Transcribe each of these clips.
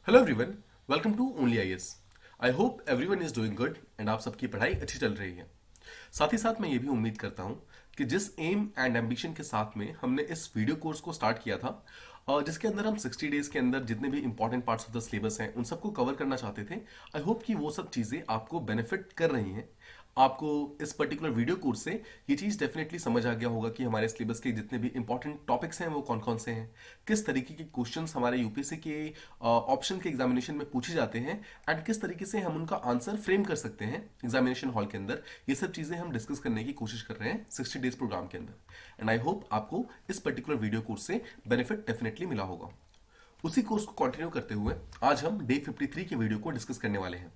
Hello everyone, welcome to only IAS. I hope everyone is doing good and आप सबकी पढ़ाई अच्छी चल रही है। साथ ही साथ मैं ये भी उम्मीद करता हूँ कि जिस एम एंड एम्बिशन के साथ में हमने इस वीडियो कोर्स को स्टार्ट किया था जिसके अंदर हम 60 डेज के अंदर जितने भी important parts of the syllabus हैं उन सबको कवर करना चाहते थे। आई होप कि वो सब चीज़ें आपको बेनिफिट कर रही हैं। आपको इस पर्टिकुलर वीडियो कोर्स से ये चीज़ डेफिनेटली समझ आ गया होगा कि हमारे सिलेबस के जितने भी इंपॉर्टेंट टॉपिक्स हैं वो कौन कौन से हैं, किस तरीके के क्वेश्चंस हमारे यूपीएससी के ऑप्शन के एग्जामिनेशन में पूछे जाते हैं एंड किस तरीके से हम उनका आंसर फ्रेम कर सकते हैं एग्जामिनेशन हॉल के अंदर। ये सब चीज़ें हम डिस्कस करने की कोशिश कर रहे हैं 60 डेज प्रोग्राम के अंदर एंड आई होप आपको इस पर्टिकुलर वीडियो कोर्स से बेनिफिट डेफिनेटली मिला होगा। उसी कोर्स को कंटिन्यू करते हुए आज हम डे 53 के वीडियो को डिस्कस करने वाले हैं।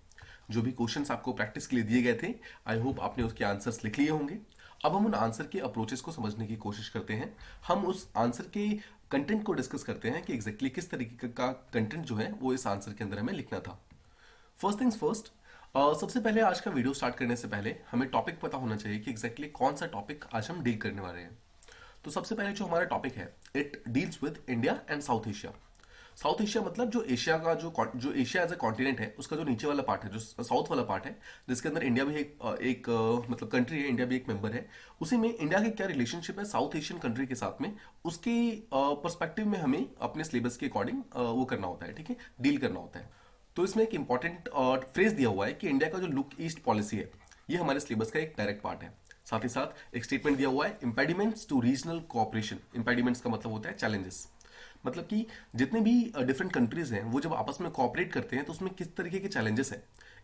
जो भी क्वेश्चंस आपको प्रैक्टिस के लिए दिए गए थे, आई होप आपने उसके आंसर्स लिख लिए होंगे। अब हम उन आंसर के अप्रोचेस को समझने की कोशिश करते हैं। हम उस आंसर के कंटेंट को डिस्कस करते हैं कि एग्जैक्टली किस तरीके का कंटेंट जो है वो इस आंसर के अंदर हमें लिखना था। फर्स्ट थिंग्स फर्स्ट, सबसे पहले आज का वीडियो स्टार्ट करने से पहले हमें टॉपिक पता होना चाहिए कि एग्जैक्टली कौन सा टॉपिक आज हम डील करने वाले हैं। तो सबसे पहले जो हमारा टॉपिक है, it deals with India and south Asia. South Asia मतलब जो एशिया का जो एशिया एज ए कॉन्टिनेंट है उसका जो नीचे वाला पार्ट है, जो साउथ वाला पार्ट है, जिसके अंदर इंडिया भी मतलब कंट्री है, इंडिया भी एक मेंबर है। उसी में इंडिया के क्या रिलेशनशिप है साउथ एशियन कंट्री के साथ में, उसके पर्सपेक्टिव में हमें अपने सिलेबस के अकॉर्डिंग वो करना होता है, ठीक है, डील करना होता है। तो इसमें एक इंपॉर्टेंट फ्रेज दिया हुआ है कि इंडिया का जो लुक ईस्ट पॉलिसी है ये हमारे सिलेबस का एक डायरेक्ट पार्ट है। साथ ही साथ एक स्टेटमेंट दिया हुआ है, इंपेडिमेंट्स टू रीजनल कोऑपरेशन। इंपेडिमेंट्स का मतलब होता है चैलेंजेस, मतलब कि जितने भी डिफरेंट कंट्रीज हैं वो जब आपस में कोऑपरेट करते हैं तो उसमें किस तरीके के चैलेंजेस हैं,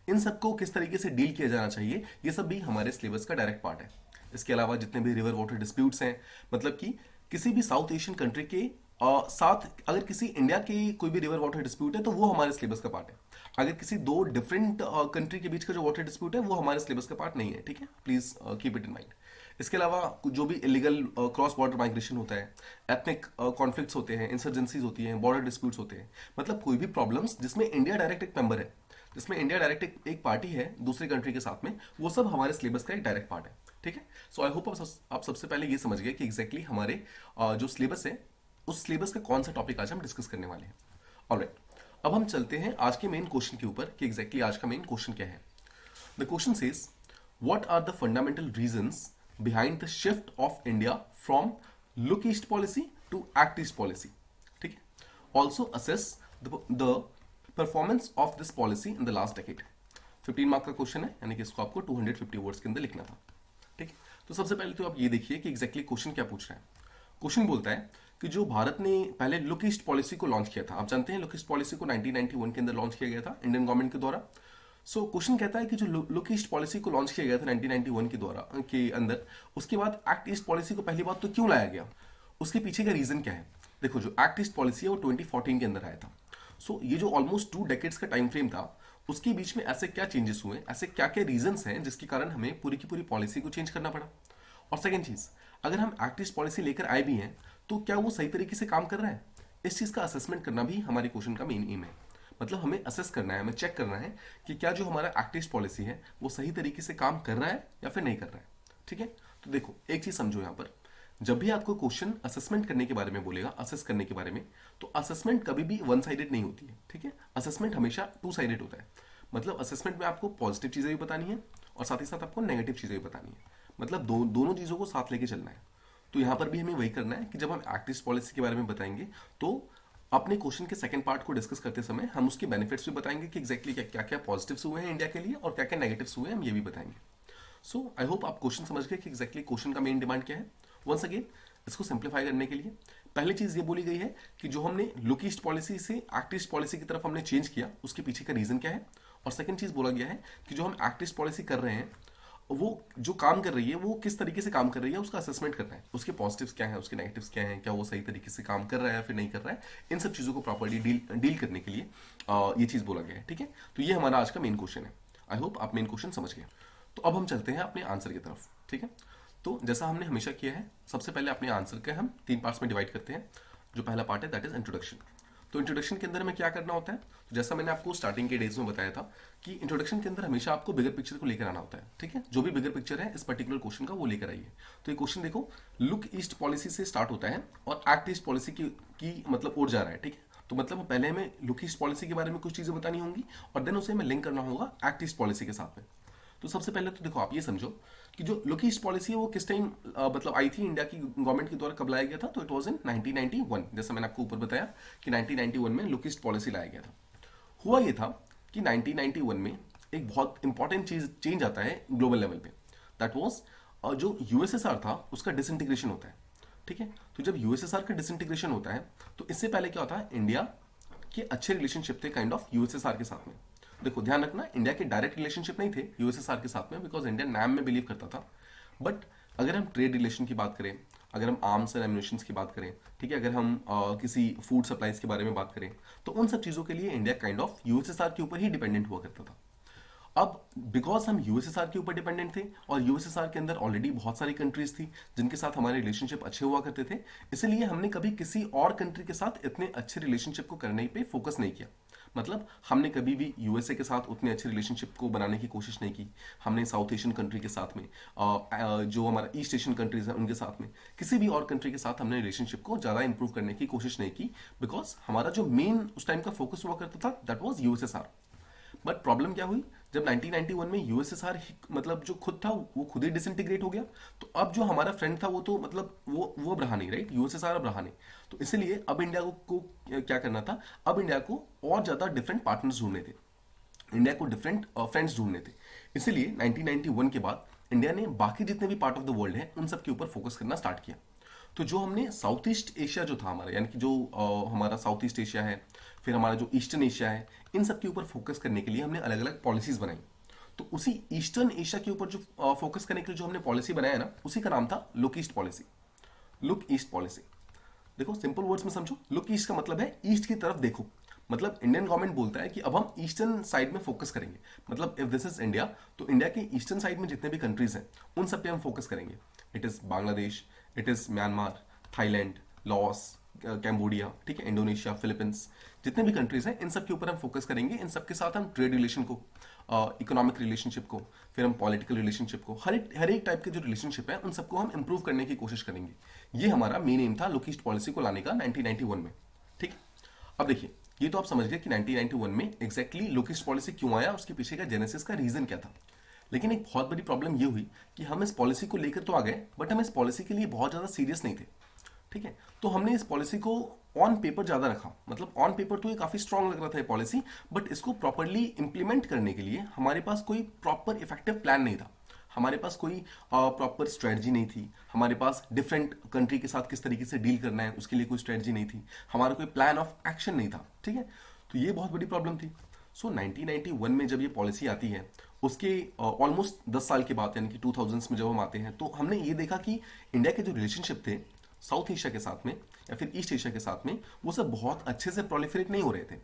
इन सबको किस तरीके से डील किया जाना चाहिए, ये सब भी हमारे सिलेबस का डायरेक्ट पार्ट है। इसके अलावा जितने भी रिवर वाटर डिस्प्यूट्स हैं, मतलब कि किसी भी साउथ एशियन कंट्री के साथ अगर किसी इंडिया की कोई भी रिवर वाटर डिस्प्यूट है तो वो हमारे सिलेबस का पार्ट है। अगर किसी दो डिफरेंट कंट्री के बीच का जो वाटर डिस्प्यूट है वो हमारे सिलेबस का पार्ट नहीं है, ठीक है, please keep it in mind. इसके अलावा जो भी इलीगल क्रॉस बॉर्डर माइग्रेशन होता है, एथनिक कॉन्फ्लिक्ट्स होते हैं, इंसर्जेंसीज होती हैं, बॉर्डर डिस्प्यूट्स होते हैं, मतलब कोई भी प्रॉब्लम्स जिसमें इंडिया डायरेक्ट एक मेंबर है, जिसमें इंडिया डायरेक्ट एक पार्टी है दूसरी कंट्री के साथ में, वो सब हमारे सिलेबस का एक डायरेक्ट पार्ट है, ठीक है। सो आई होप आप सबसे पहले ये समझ गए कि एग्जैक्टली हमारे जो सिलेबस है उस सिलेबस का कौन सा टॉपिक आज हम डिस्कस करने वाले हैं। ऑलराइट, अब हम चलते हैं आज के मेन क्वेश्चन के ऊपर कि एग्जैक्टली आज का मेन क्वेश्चन क्या है। The question says, what are the fundamental reasons behind the shift of India from look east policy to act east policy, ठीक है। Also assess the performance of this policy in the last decade। 15 mark का question है, यानी कि इसको आपको 250 words के अंदर लिखना था, ठीक है। तो सबसे पहले तो आप ये देखिए कि एग्जैक्टली क्वेश्चन क्या पूछ रहा है। क्वेश्चन बोलता है कि जो भारत ने पहले लुक ईस्ट पॉलिसी को लॉन्च किया था, आप जानते हैं लुक ईस्ट पॉलिसी को 1991 के अंदर लॉन्च किया गया था इंडियन गवर्नमेंट के द्वारा। सो क्वेश्चन कहता है कि जो लुक ईस्ट पॉलिसी को लॉन्च किया गया था 1991 के अंदर, उसके बाद एक्ट ईस्ट पॉलिसी को पहली बात तो क्यों लाया गया, उसके पीछे का रीजन क्या है। देखो, जो एक्ट ईस्ट पॉलिसी है वो 2014 के अंदर आया था। सो ये जो ऑलमोस्ट 2 डेकेड्स का टाइम फ्रेम था, उसके बीच में ऐसे क्या चेंजेस हुए, ऐसे क्या क्या रीजंस हैं जिसके कारण हमें पूरी की पूरी पॉलिसी को चेंज करना पड़ा। और सेकेंड चीज, अगर हम एक्ट ईस्ट पॉलिसी लेकर आए भी हैं तो क्या वो सही तरीके से काम कर रहा है, इस चीज का असेसमेंट करना भी हमारे क्वेश्चन का मेन एम है। मतलब हमें असेस करना है, हमें चेक करना है कि क्या जो हमारा एक्ट ईस्ट पॉलिसी है वो सही तरीके से काम कर रहा है या फिर नहीं कर रहा है, ठीक है। तो देखो, एक चीज समझो, यहाँ पर जब भी आपको क्वेश्चन असेसमेंट करने के बारे में बोलेगा, असेस करने के बारे में, तो असेसमेंट कभी भी वन साइडेड नहीं होती है, ठीक है। असेसमेंट हमेशा 2 साइडेड होता है। मतलब असेसमेंट में आपको पॉजिटिव चीजें भी बतानी है और साथ ही साथ आपको नेगेटिव चीजें भी बतानी है, मतलब दोनों चीजों को साथ लेके चलना है। तो यहां पर भी हमें वही करना है कि जब हम एक्ट ईस्ट पॉलिसी के बारे में बताएंगे तो अपने क्वेश्चन के सेकंड पार्ट को डिस्कस करते समय हम उसके बेनिफिट्स भी बताएंगे कि एग्जैक्टली क्या क्या पॉजिटिव्स हुए हैं इंडिया के लिए और क्या क्या नेगेटिव्स हुए हैं, हम ये भी बताएंगे। सो आई होप आप क्वेश्चन समझ गए कि एग्जैक्टली क्वेश्चन का मेन डिमांड क्या है। वंस अगेन, इसको सिंप्लीफाई करने के लिए पहली चीज ये बोली गई है कि जो हमने लुक ईस्ट पॉलिसी से एक्ट ईस्ट पॉलिसी की तरफ हमने चेंज किया, उसके पीछे का रीजन क्या है। और सेकंड चीज बोला गया है कि जो हम एक्ट ईस्ट पॉलिसी कर रहे हैं वो जो काम कर रही है वो किस तरीके से काम कर रही है, उसका असेसमेंट करना है, उसके पॉजिटिव्स क्या है, उसके नेगेटिव्स क्या है, क्या वो सही तरीके से काम कर रहा है या फिर नहीं कर रहा है। इन सब चीज़ों को प्रॉपर्ली डील करने के लिए ये चीज़ बोला गया है, ठीक है। तो ये हमारा आज का मेन क्वेश्चन है। आई होप आप मेन क्वेश्चन समझ गए। तो अब हम चलते हैं अपने आंसर की तरफ, ठीक है। तो जैसा हमने हमेशा किया है, सबसे पहले अपने आंसर के हम 3 पार्ट्स में डिवाइड करते हैं। जो पहला पार्ट है दैट इज इंट्रोडक्शन। तो इंट्रोडक्शन के अंदर हमें क्या करना होता है, तो जैसा मैंने आपको स्टार्टिंग के डेज में बताया था कि इंट्रोडक्शन के अंदर हमेशा आपको बिगर पिक्चर को लेकर आना होता है, ठीक है। जो भी बिगर पिक्चर है इस पर्टिकुलर क्वेश्चन का वो लेकर आइए। तो ये क्वेश्चन देखो, लुक ईस्ट पॉलिसी से स्टार्ट होता है और एक्ट ईस्ट पॉलिसी की मतलब ओर जा रहा है, ठीक है। तो मतलब पहले हमें लुक ईस्ट पॉलिसी के बारे में कुछ चीजें बतानी होंगी और देन उसे हमें लिंक करना होगा एक्ट ईस्ट पॉलिसी के साथ में। तो सबसे पहले तो देखो आप ये समझो कि जो लुक ईस्ट पॉलिसी है वो किस टाइम मतलब आई थी इंडिया की गवर्नमेंट के द्वारा, कब लाया गया था? तो इट वाज इन 1991, जैसा मैंने आपको ऊपर बताया कि 1991 में लुक ईस्ट पॉलिसी लाया गया था। हुआ ये था कि 1991 में एक बहुत इंपॉर्टेंट चीज चेंज आता है ग्लोबल लेवल पे। दैट वाज जो यूएसएसआर था उसका डिसइंटीग्रेशन होता है। ठीक है, तो जब यूएसएसआर का डिसइंटीग्रेशन होता है तो इससे पहले क्या होता है, इंडिया के अच्छे रिलेशनशिप थे काइंड ऑफ यूएसएसआर के साथ में। देखो ध्यान रखना, इंडिया के डायरेक्ट रिलेशनशिप नहीं थे यूएसएसआर के साथ में, बिकॉज इंडिया नैम में बिलीव करता था। बट अगर हम ट्रेड रिलेशन की बात करें, अगर हम आर्म्स एंड एम्यूनिशंस की बात करें, ठीक है, अगर हम किसी फूड सप्लाईज के बारे में बात करें, तो उन सब चीजों के लिए इंडिया काइंड ऑफ यूएसएसआर के ऊपर ही डिपेंडेंट हुआ करता था। अब बिकॉज हम यूएसएसआर के ऊपर डिपेंडेंट थे और यूएसएसआर के अंदर ऑलरेडी बहुत सारी कंट्रीज थी जिनके साथ हमारे रिलेशनशिप अच्छे हुआ करते थे, इसलिए हमने कभी किसी और कंट्री के साथ इतने अच्छे रिलेशनशिप को करने पे फोकस नहीं किया। मतलब हमने कभी भी यूएसए के साथ उतने अच्छे रिलेशनशिप को बनाने की कोशिश नहीं की। हमने साउथ एशियन कंट्री के साथ में जो हमारा ईस्ट एशियन कंट्रीज है उनके साथ में किसी भी और कंट्री के साथ हमने रिलेशनशिप को ज़्यादा इंप्रूव करने की कोशिश नहीं की, बिकॉज हमारा जो मेन उस टाइम का फोकस हुआ करता था that was USSR. But problem क्या हुई, जब 1991 में यूएसएसआर मतलब जो खुद था वो खुद ही डिसइंटीग्रेट हो गया, तो अब जो हमारा फ्रेंड था वो तो मतलब वो अब रहा नहीं, राइट, यूएसएसआर अब रहा नहीं। तो इसलिए अब इंडिया को क्या करना था, अब इंडिया को और ज्यादा डिफरेंट पार्टनर्स ढूंढने थे, इंडिया को डिफरेंट फ्रेंड्स ढूंढने थे। इसलिए 1991 के बाद इंडिया ने बाकी जितने भी पार्ट ऑफ द वर्ल्ड है उन सब के ऊपर फोकस करना स्टार्ट किया। तो जो हमने साउथ ईस्ट एशिया जो था हमारा, यानी कि जो हमारा साउथ ईस्ट एशिया है, फिर हमारा जो ईस्टर्न एशिया है, इन सब के ऊपर फोकस करने के लिए हमने अलग अलग पॉलिसीज बनाई। तो उसी ईस्टर्न एशिया के ऊपर जो फोकस करने के लिए जो हमने पॉलिसी बनाया ना, उसी का नाम था look east policy. Look east policy, देखो सिंपल वर्ड्स में समझो, लुक ईस्ट का मतलब है ईस्ट की तरफ देखो। मतलब इंडियन गवर्नमेंट बोलता है कि अब हम ईस्टर्न साइड में फोकस करेंगे। मतलब इफ दिस इज इंडिया, तो इंडिया के ईस्टर्न साइड में जितने भी कंट्रीज हैं उन सब पे हम फोकस करेंगे। It is Bangladesh, it is Myanmar, Thailand, loss, Cambodia, ठीक है, इंडोनेशिया, फिलीपींस, जितने भी कंट्रीज हैं इन सब के ऊपर हम फोकस करेंगे। इन सब के साथ हम ट्रेड रिलेशन को, इकोनॉमिक रिलेशनशिप को, फिर हम पॉलिटिकल रिलेशनशिप को, हर एक टाइप के जो रिलेशनशिप है उन सबको हम इंप्रूव करने की कोशिश करेंगे। ये हमारा मेन एम था लुक ईस्ट पॉलिसी को लाने का 1991 में। ठीक है, अब देखिए ये तो आप समझ गए कि 1991 में एग्जैक्टली लुक ईस्ट पॉलिसी क्यों आया, उसके पीछे का जेनेसिस का रीजन क्या था। लेकिन एक बहुत बड़ी प्रॉब्लम ये हुई कि हम इस पॉलिसी को लेकर तो आ गए, बट हम इस पॉलिसी के लिए बहुत ज्यादा सीरियस नहीं थे। ठीक है, तो हमने इस पॉलिसी को ऑन पेपर ज्यादा रखा। मतलब ऑन पेपर तो ये काफी स्ट्रांग लग रहा था ये पॉलिसी, बट इसको प्रॉपरली इंप्लीमेंट करने के लिए हमारे पास कोई प्रॉपर इफेक्टिव प्लान नहीं था। हमारे पास कोई प्रॉपर स्ट्रेटजी नहीं थी। हमारे पास डिफरेंट कंट्री के साथ किस तरीके से डील करना है उसके लिए कोई स्ट्रेटजी नहीं थी। हमारा कोई प्लान ऑफ एक्शन नहीं था। ठीक है, तो ये बहुत बड़ी प्रॉब्लम थी। सो 1991 में जब ये पॉलिसी आती है, उसके ऑलमोस्ट 10 साल के बाद, यानी कि 2000s में जब हम आते हैं, तो हमने ये देखा कि इंडिया के जो रिलेशनशिप थे साउथ एशिया के साथ में या फिर ईस्ट एशिया के साथ में, वो सब बहुत अच्छे से प्रोलिफरेट नहीं हो रहे थे।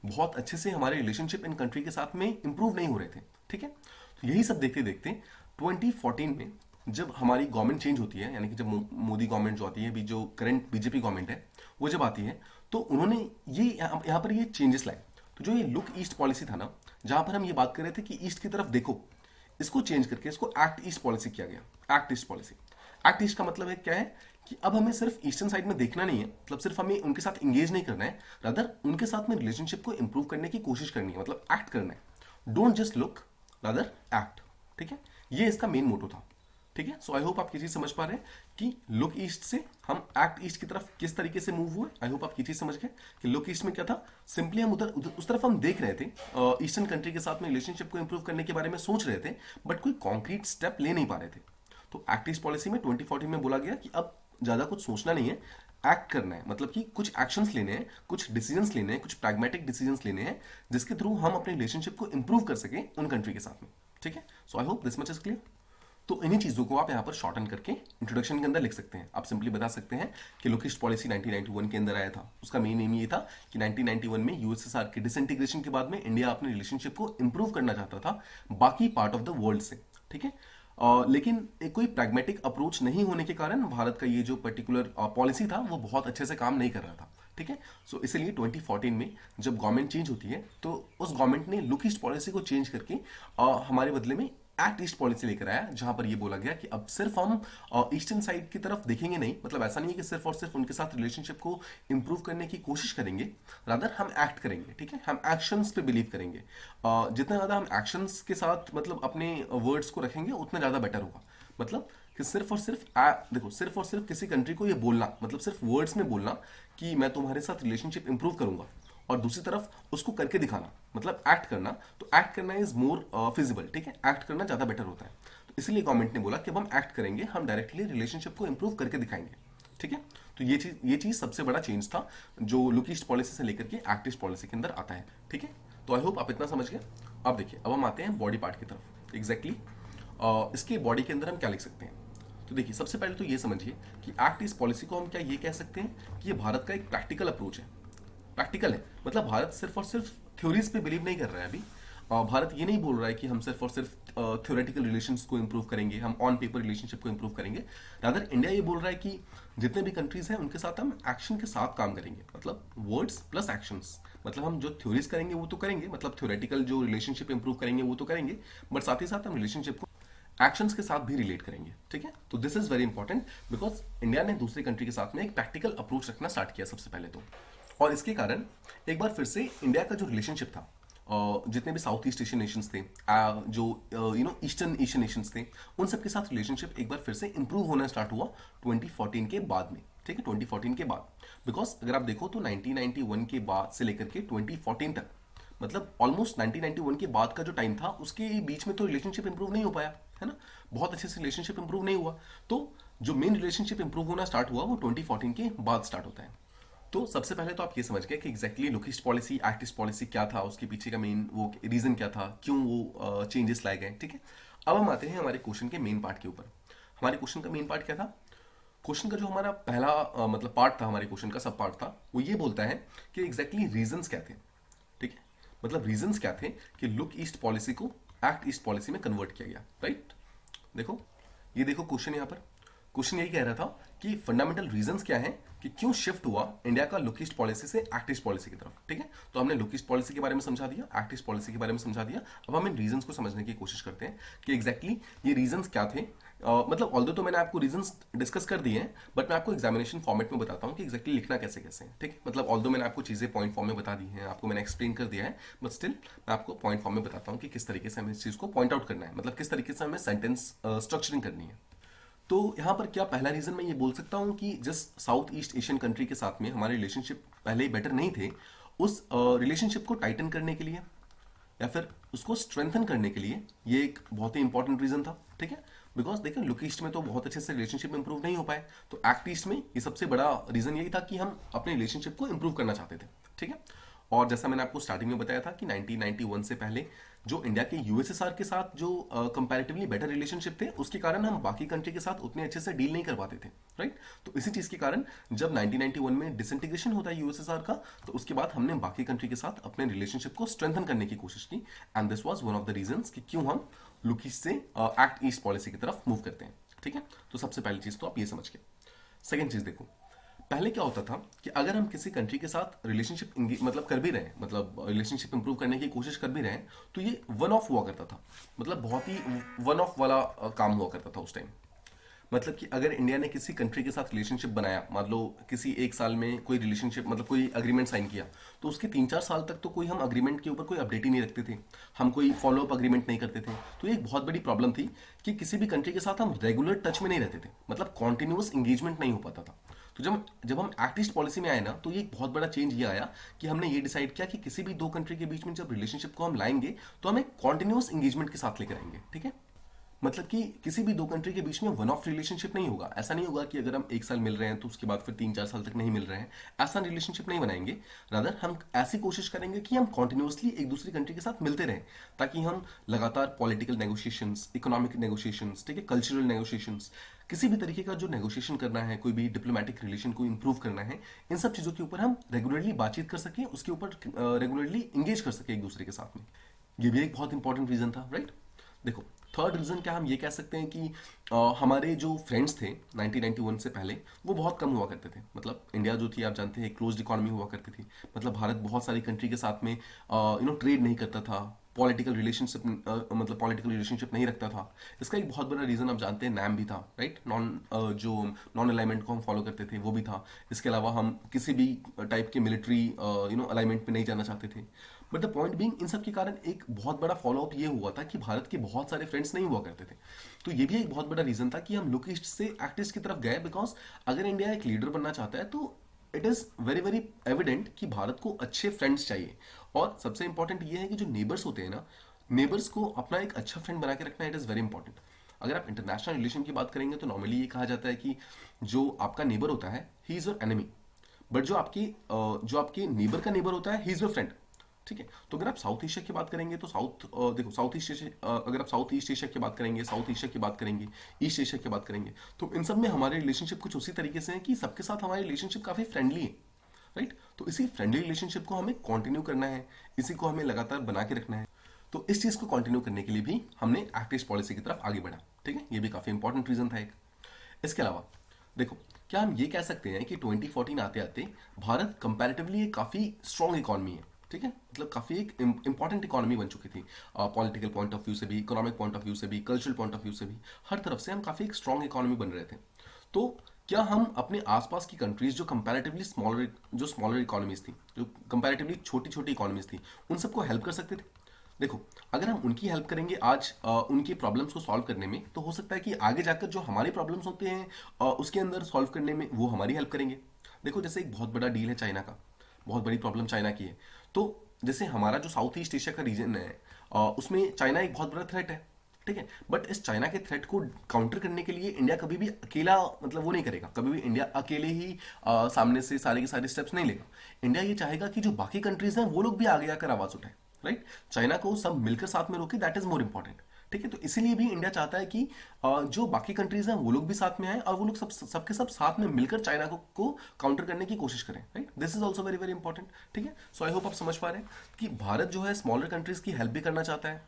बहुत अच्छे से हमारे रिलेशनशिप इन कंट्री के साथ में इंप्रूव नहीं हो रहे थे। ठीक है, तो यही सब देखते देखते 2014 में जब हमारी गवर्नमेंट चेंज होती है, यानी कि जब मोदी गवर्नमेंट जो आती है, भी जो करंट बीजेपी गवर्नमेंट है वो जब आती है, तो उन्होंने ये यहाँ पर ये चेंजेस लाए। तो जो ये लुक ईस्ट पॉलिसी था ना, जहां पर हम ये बात कर रहे थे कि ईस्ट की तरफ देखो, इसको चेंज करके इसको एक्ट ईस्ट पॉलिसी किया गया। Act east policy, act east का मतलब है क्या है कि अब हमें सिर्फ ईस्टर्न साइड में देखना नहीं है, मतलब सिर्फ हमें उनके साथ इंगेज नहीं करना है, रादर उनके साथ में रिलेशनशिप को इंप्रूव करने की कोशिश करनी है, मतलब एक्ट करना है। Don't just look, rather act. ठीक है, ये इसका मेन मोटो था। ठीक है, सो आई होप आप ये चीज समझ पा रहे हैं कि लुक ईस्ट से हम एक्ट ईस्ट की तरफ किस तरीके से मूव हुए। आई होप आप ये चीज समझ गए कि लुक ईस्ट में क्या था। सिंपली हम उस तरफ हम देख रहे थे, ईस्टर्न कंट्री के साथ में रिलेशनशिप को इंप्रूव करने के बारे में सोच रहे थे, बट कोई कॉन्क्रीट स्टेप ले नहीं पा रहे थे। तो एक्ट ईस्ट पॉलिसी में 2014 में बोला गया कि अब ज्यादा कुछ सोचना नहीं है, एक्ट करना है। मतलब कि कुछ एक्शंस लेने हैं, कुछ डिसीजंस लेने हैं, कुछ प्रैग्मेटिक डिसीजंस लेने हैं, जिसके थ्रू हम अपने रिलेशनशिप को इंप्रूव कर सके उन कंट्री के साथ में। ठीक है, so I hope this much is clear. तो इन्हीं चीजों को आप यहाँ पर शॉर्टन करके इंट्रोडक्शन के अंदर लिख सकते हैं। आप सिंपली बता सकते हैं कि लुक ईस्ट पॉलिसी 1991 के अंदर आया था। उसका मेन एम ये था कि 1991 में यूएसएसआर के डिसइंटीग्रेशन के बाद में इंडिया अपने रिलेशनशिप को इंप्रूव करना चाहता था बाकी पार्ट ऑफ द वर्ल्ड से। ठीक है, लेकिन एक कोई प्रैग्मेटिक अप्रोच नहीं होने के कारण भारत का ये जो पर्टिकुलर पॉलिसी था वो बहुत अच्छे से काम नहीं कर रहा था। ठीक है, सो इसलिए 2014 में जब गवर्नमेंट चेंज होती है, तो उस गवर्नमेंट ने लुक ईस्ट पॉलिसी को चेंज करके हमारे बदले में एक्ट ईस्ट पॉलिसी लेकर आया, जहां पर ये बोला गया कि अब सिर्फ हम ईस्टर्न साइड की तरफ देखेंगे नहीं, मतलब ऐसा नहीं है कि सिर्फ और सिर्फ उनके साथ रिलेशनशिप को इंप्रूव करने की कोशिश करेंगे, रादर हम एक्ट करेंगे, ठीक है, हम एक्शंस पे बिलीव करेंगे। जितना ज्यादा हम एक्शंस के साथ मतलब अपने वर्ड्स को रखेंगे उतना ज्यादा बेटर होगा। मतलब कि सिर्फ और सिर्फ देखो, सिर्फ और सिर्फ किसी कंट्री को ये बोलना, मतलब सिर्फ वर्ड्स में बोलना कि मैं तुम्हारे साथ रिलेशनशिप इंप्रूव करूंगा, और दूसरी तरफ उसको करके दिखाना, मतलब एक्ट करना, तो एक्ट करना इज मोर फिजिबल, ठीक है, एक्ट करना ज्यादा बेटर होता है। तो इसलिए गवर्नमेंट ने बोला कि अब हम एक्ट करेंगे, हम डायरेक्टली रिलेशनशिप को इंप्रूव करके दिखाएंगे, ठीक है। तो ये चीज सबसे बड़ा चेंज था जो लुक ईस्ट पॉलिसी से लेकर के एक्ट ईस्ट पॉलिसी के अंदर आता है, ठीक है। तो आई होप आप इतना समझ गए। अब देखिए, अब हम आते हैं बॉडी पार्ट की तरफ। एग्जैक्टली इसके बॉडी के अंदर हम क्या लिख सकते हैं। तो देखिए, सबसे पहले तो ये समझिए कि एक्ट ईस्ट पॉलिसी को हम क्या ये कह सकते हैं कि ये भारत का एक प्रैक्टिकल अप्रोच है। प्रैक्टिकल है मतलब भारत सिर्फ और सिर्फ थ्योरीज पे बिलीव नहीं कर रहा है अभी। भारत ये नहीं बोल रहा है कि हम सिर्फ और सिर्फ थ्योरेटिकल रिलेशंस को इंप्रूव करेंगे, हम ऑन पेपर रिलेशनशिप को इंप्रूव करेंगे। रादर इंडिया ये बोल रहा है कि जितने भी कंट्रीज हैं उनके साथ हम एक्शन के साथ काम करेंगे, मतलब वर्ड्स प्लस एक्शंस। मतलब हम जो थ्योरीज करेंगे वो तो करेंगे, मतलब थ्योरेटिकल जो रिलेशनशिप इंप्रूव करेंगे वो तो करेंगे, बट साथ ही साथ हम रिलेशनशिप को एक्शंस के साथ भी रिलेट करेंगे, ठीक है। तो this is very important because India ने दूसरी कंट्री के साथ में एक प्रैक्टिकल अप्रोच रखना स्टार्ट किया सबसे पहले तो। और इसके कारण एक बार फिर से इंडिया का जो रिलेशनशिप था, जितने भी साउथ ईस्ट एशियन नेशंस थे, जो ईस्टर्न एशियन नेशंस थे, उन सबके साथ रिलेशनशिप एक बार फिर से इंप्रूव होना स्टार्ट हुआ 2014 के बाद में, ठीक है, 2014 के बाद। बिकॉज अगर आप देखो तो 1991 के बाद से लेकर के 2014 तक, मतलब ऑलमोस्ट 1991 के बाद का जो टाइम था उसके बीच में तो रिलेशनशिप इंप्रूव नहीं हो पाया, है ना, बहुत अच्छे से रिलेशनशिप इंप्रूव नहीं हुआ। तो जो मेन रिलेशनशिप इंप्रूव होना स्टार्ट हुआ वो 2014 के बाद स्टार्ट होता है। तो सबसे पहले तो आप ये समझ गए कि exactly look east policy, act east policy क्या था, उसके पीछे का मेन वो रीजन क्या था, क्यों वो चेंजेस लाए गए, ठीक है। अब हम आते हैं हमारे क्वेश्चन के मेन पार्ट के ऊपर। हमारे क्वेश्चन का मेन पार्ट क्या था। क्वेश्चन का जो हमारा पहला मतलब पार्ट था, हमारे क्वेश्चन का सब पार्ट था, वो ये बोलता है कि एग्जैक्टली रीजंस क्या थे, ठीक है। मतलब रीजंस क्या थे कि लुक ईस्ट पॉलिसी को एक्ट ईस्ट पॉलिसी में कन्वर्ट किया गया, राइट। देखो, ये देखो क्वेश्चन यहाँ पर, क्वेश्चन यही कह रहा था कि फंडामेंटल रीजंस क्या है कि क्यों शिफ्ट हुआ इंडिया का लुक ईस्ट पॉलिसी से एक्ट ईस्ट पॉलिसी की तरफ, ठीक है। तो हमने लुक ईस्ट पॉलिसी के बारे में समझा दिया, एक्ट ईस्ट पॉलिसी के बारे में समझा दिया। अब हम इन रीजंस को समझने की कोशिश करते हैं कि एग्जैक्टली ये रीजंस क्या थे। मतलब ऑल्दो तो मैंने आपको रीजंस डिस्कस कर दिए हैं, बट मैं आपको एग्जामिनेशन फॉर्मेट में बताता हूँ कि एग्जैक्टली लिखना कैसे कैसे है, ठीक है। मतलब ऑल्दो मैंने आपको चीजें पॉइंट फॉर्म में बता दी हैं, आपको मैंने एक्सप्लेन कर दिया है, बट स्टिल मैं आपको पॉइंट फॉर्म में बताता हूँ कि किस तरीके से हमें इस चीज को पॉइंट आउट करना है, मतलब किस तरीके से हमें सेंटेंस स्ट्रक्चरिंग करनी है। तो यहाँ पर क्या पहला रीजन मैं ये बोल सकता हूँ कि जिस साउथ ईस्ट एशियन कंट्री के साथ में हमारे रिलेशनशिप पहले ही बेटर नहीं थे, उस रिलेशनशिप को टाइटन करने के लिए या फिर उसको स्ट्रेंथन करने के लिए ये एक बहुत ही इंपॉर्टेंट रीजन था, ठीक है। बिकॉज देखिए, लुक ईस्ट में तो बहुत अच्छे से रिलेशनशिप इंप्रूव नहीं हो पाए, तो एक्ट ईस्ट में ये सबसे बड़ा रीजन यही था कि हम अपने रिलेशनशिप को इंप्रूव करना चाहते थे, ठीक है। और जैसा मैंने आपको स्टार्टिंग में बताया था कि 1991 से पहले जो इंडिया के यूएसएसआर के साथ जो कंपैरेटिवली बेटर रिलेशनशिप थे, उसके कारण हम बाकी कंट्री के साथ उतने अच्छे से डील नहीं कर पाते थे, राइट। तो इसी चीज के कारण जब 1991 में डिसइंटीग्रेशन होता है यूएसएसआर का, तो उसके बाद हमने बाकी कंट्री के साथ अपने रिलेशनशिप को स्ट्रेंथन करने की कोशिश की, and this was one of the reasons कि क्यों हम लुक ईस्ट से एक्ट ईस्ट पॉलिसी की तरफ मूव करते हैं, ठीक है। तो सबसे पहली चीज तो आप ये समझ गए। सेकेंड चीज देखो, पहले क्या होता था कि अगर हम किसी कंट्री के साथ रिलेशनशिप मतलब कर भी रहे हैं, मतलब रिलेशनशिप इंप्रूव करने की कोशिश कर भी रहे हैं, तो ये वन ऑफ हुआ करता था, मतलब बहुत ही वन ऑफ वाला काम हुआ करता था उस टाइम। मतलब कि अगर इंडिया ने किसी कंट्री के साथ रिलेशनशिप बनाया, मान लो किसी एक साल में कोई रिलेशनशिप मतलब कोई अग्रीमेंट साइन किया, तो उसके 3-4 साल तक तो कोई हम अग्रीमेंट के ऊपर कोई अपडेट ही नहीं रखते थे, हम कोई फॉलो अप अग्रीमेंट नहीं करते थे। तो ये एक बहुत बड़ी प्रॉब्लम थी कि किसी भी कंट्री के साथ हम रेगुलर टच में नहीं रहते थे, मतलब कॉन्टिन्यूस इंगेजमेंट नहीं हो पाता था। तो जब हम एक्ट ईस्ट पॉलिसी में आए ना, तो ये एक बहुत बड़ा चेंज ये आया कि हमने ये डिसाइड किया कि किसी भी दो कंट्री के बीच में जब रिलेशनशिप को हम लाएंगे तो हम एक कॉन्टिन्यूस इंगेजमेंट के साथ लेकर आएंगे, ठीक है। मतलब कि किसी भी दो कंट्री के बीच में वन ऑफ रिलेशनशिप नहीं होगा। ऐसा नहीं होगा कि अगर हम एक साल मिल रहे हैं तो उसके बाद फिर 3-4 साल तक नहीं मिल रहे हैं, ऐसा रिलेशनशिप नहीं बनाएंगे। रादर हम ऐसी कोशिश करेंगे कि हम कॉन्टिन्यूसली एक दूसरी कंट्री के साथ मिलते रहें, ताकि हम लगातार पॉलिटिकल नेगोशिएशंस, इकोनॉमिक नेगोशिएशंस, ठीक है, कल्चरल नेगोशिएशंस, किसी भी तरीके का जो नेगोशिएशन करना है, कोई भी डिप्लोमेटिक रिलेशन को इंप्रूव करना है, इन सब चीज़ों के ऊपर हम रेगुलरली बातचीत कर सकें, उसके ऊपर रेगुलरली इंगेज कर सकें एक दूसरे के साथ में। ये भी एक बहुत इंपॉर्टेंट रीजन था, राइट। देखो, थर्ड रीजन क्या हम ये कह सकते हैं कि हमारे जो फ्रेंड्स थे 1991 से पहले, वो बहुत कम हुआ करते थे। मतलब इंडिया जो थी, आप जानते हैं, क्लोज्ड इकोनॉमी हुआ करती थी, मतलब भारत बहुत सारी कंट्री के साथ में ट्रेड नहीं करता था, पॉलिटिकल रिलेशनशिप मतलब पॉलिटिकल रिलेशनशिप नहीं रखता था। इसका एक बहुत बड़ा रीज़न आप जानते हैं नैम भी था, राइट। जो नॉन अलाइनमेंट को हम फॉलो करते थे वो भी था। इसके अलावा हम किसी भी टाइप के मिलिट्री अलाइनमेंट पे नहीं जाना चाहते थे। But the point being in सब के कारण एक बहुत बड़ा फॉलो अप ये हुआ था कि भारत के बहुत सारे फ्रेंड्स नहीं हुआ करते थे। तो ये भी एक बहुत बड़ा रीज़न था कि हम लुक ईस्ट से एक्ट ईस्ट की तरफ गए, बिकॉज अगर इंडिया एक लीडर बनना चाहता है तो it is very very evident कि भारत को अच्छे फ्रेंड्स चाहिए। और सबसे इंपॉर्टेंट ये है कि जो नेबर्स होते हैं ना, नेबर्स को अपना एक अच्छा फ्रेंड बना के रखना इट इज़ वेरी इंपॉर्टेंट। अगर आप इंटरनेशनल रिलेशन की बात करेंगे तो नॉर्मली ये कहा जाता है कि जो आपका नेबर होता है he is your enemy, but जो आपके नेबर का नेबर होता है ही इज़ योर फ्रेंड। ठीक है। तो अगर आप साउथ एशिया की बात करेंगे तो देखो साउथ ईस्ट एशिया, अगर आप साउथ ईस्ट एशिया की बात करेंगे, साउथ एशिया की बात करेंगे, ईस्ट एशिया की बात करेंगे, तो इन सब में हमारे रिलेशनशिप कुछ उसी तरीके से है कि सबके साथ हमारे रिलेशनशिप काफ़ी फ्रेंडली है, राइट। तो इसी फ्रेंडली रिलेशनशिप को हमें कंटिन्यू करना है, इसी को हमें लगातार बना के रखना है। तो इस चीज़ को कंटिन्यू करने के लिए भी हमने एक्ट ईस्ट पॉलिसी की तरफ आगे बढ़ा। ठीक है, ये भी काफ़ी इंपॉर्टेंट रीज़न था एक। इसके अलावा देखो, क्या हम ये कह सकते हैं कि 2014 आते आते भारत कंपैरेटिवली एक काफ़ी स्ट्रॉन्ग इकॉनमी है। ठीक है, मतलब काफ़ी एक इंपॉर्टेंट इकॉनमी बन चुकी थी, पॉलिटिकल पॉइंट ऑफ व्यू से भी, इकोनॉमिक पॉइंट ऑफ व्यू से भी, कल्चरल पॉइंट ऑफ व्यू से भी, हर तरफ से हम काफ़ी एक स्ट्रॉन्ग इकॉनमी बन रहे थे। तो क्या हम अपने आसपास की कंट्रीज जो कंपैरेटिवली स्मॉलर इकोनॉमीज थी, जो कंपैरेटिवली छोटी छोटी इकोनॉमीज थी, उन सबको हेल्प कर सकते थे? देखो, अगर हम उनकी हेल्प करेंगे आज उनकी प्रॉब्लम्स को सॉल्व करने में, तो हो सकता है कि आगे जाकर जो हमारी प्रॉब्लम्स होते हैं उसके अंदर सॉल्व करने में वो हमारी हेल्प करेंगे। देखो, जैसे एक बहुत बड़ा डील है चाइना का, बहुत बड़ी प्रॉब्लम चाइना की है। तो जैसे हमारा जो साउथ ईस्ट एशिया का रीजन है उसमें चाइना एक बहुत बड़ा थ्रेट है। ठीक है, बट इस चाइना के थ्रेट को काउंटर करने के लिए इंडिया कभी भी अकेला मतलब वो नहीं करेगा, कभी भी इंडिया अकेले ही सामने से सारे के सारे स्टेप्स नहीं लेगा। इंडिया ये चाहेगा कि जो बाकी कंट्रीज हैं वो लोग भी आगे आकर आवाज उठाए, राइट। चाइना को सब मिलकर साथ में रोके, दैट इज मोर इंपॉर्टेंट। ठीक है, तो इसीलिए भी इंडिया चाहता है कि जो बाकी कंट्रीज हैं वो लोग भी साथ में आए और वो लोग सबके सब साथ में मिलकर चाइना को काउंटर करने की कोशिश करें, right. This is also very very important. ठीक है, सो आई होप आप समझ पा रहे हैं कि भारत जो है स्मॉलर कंट्रीज की हेल्प भी करना चाहता है।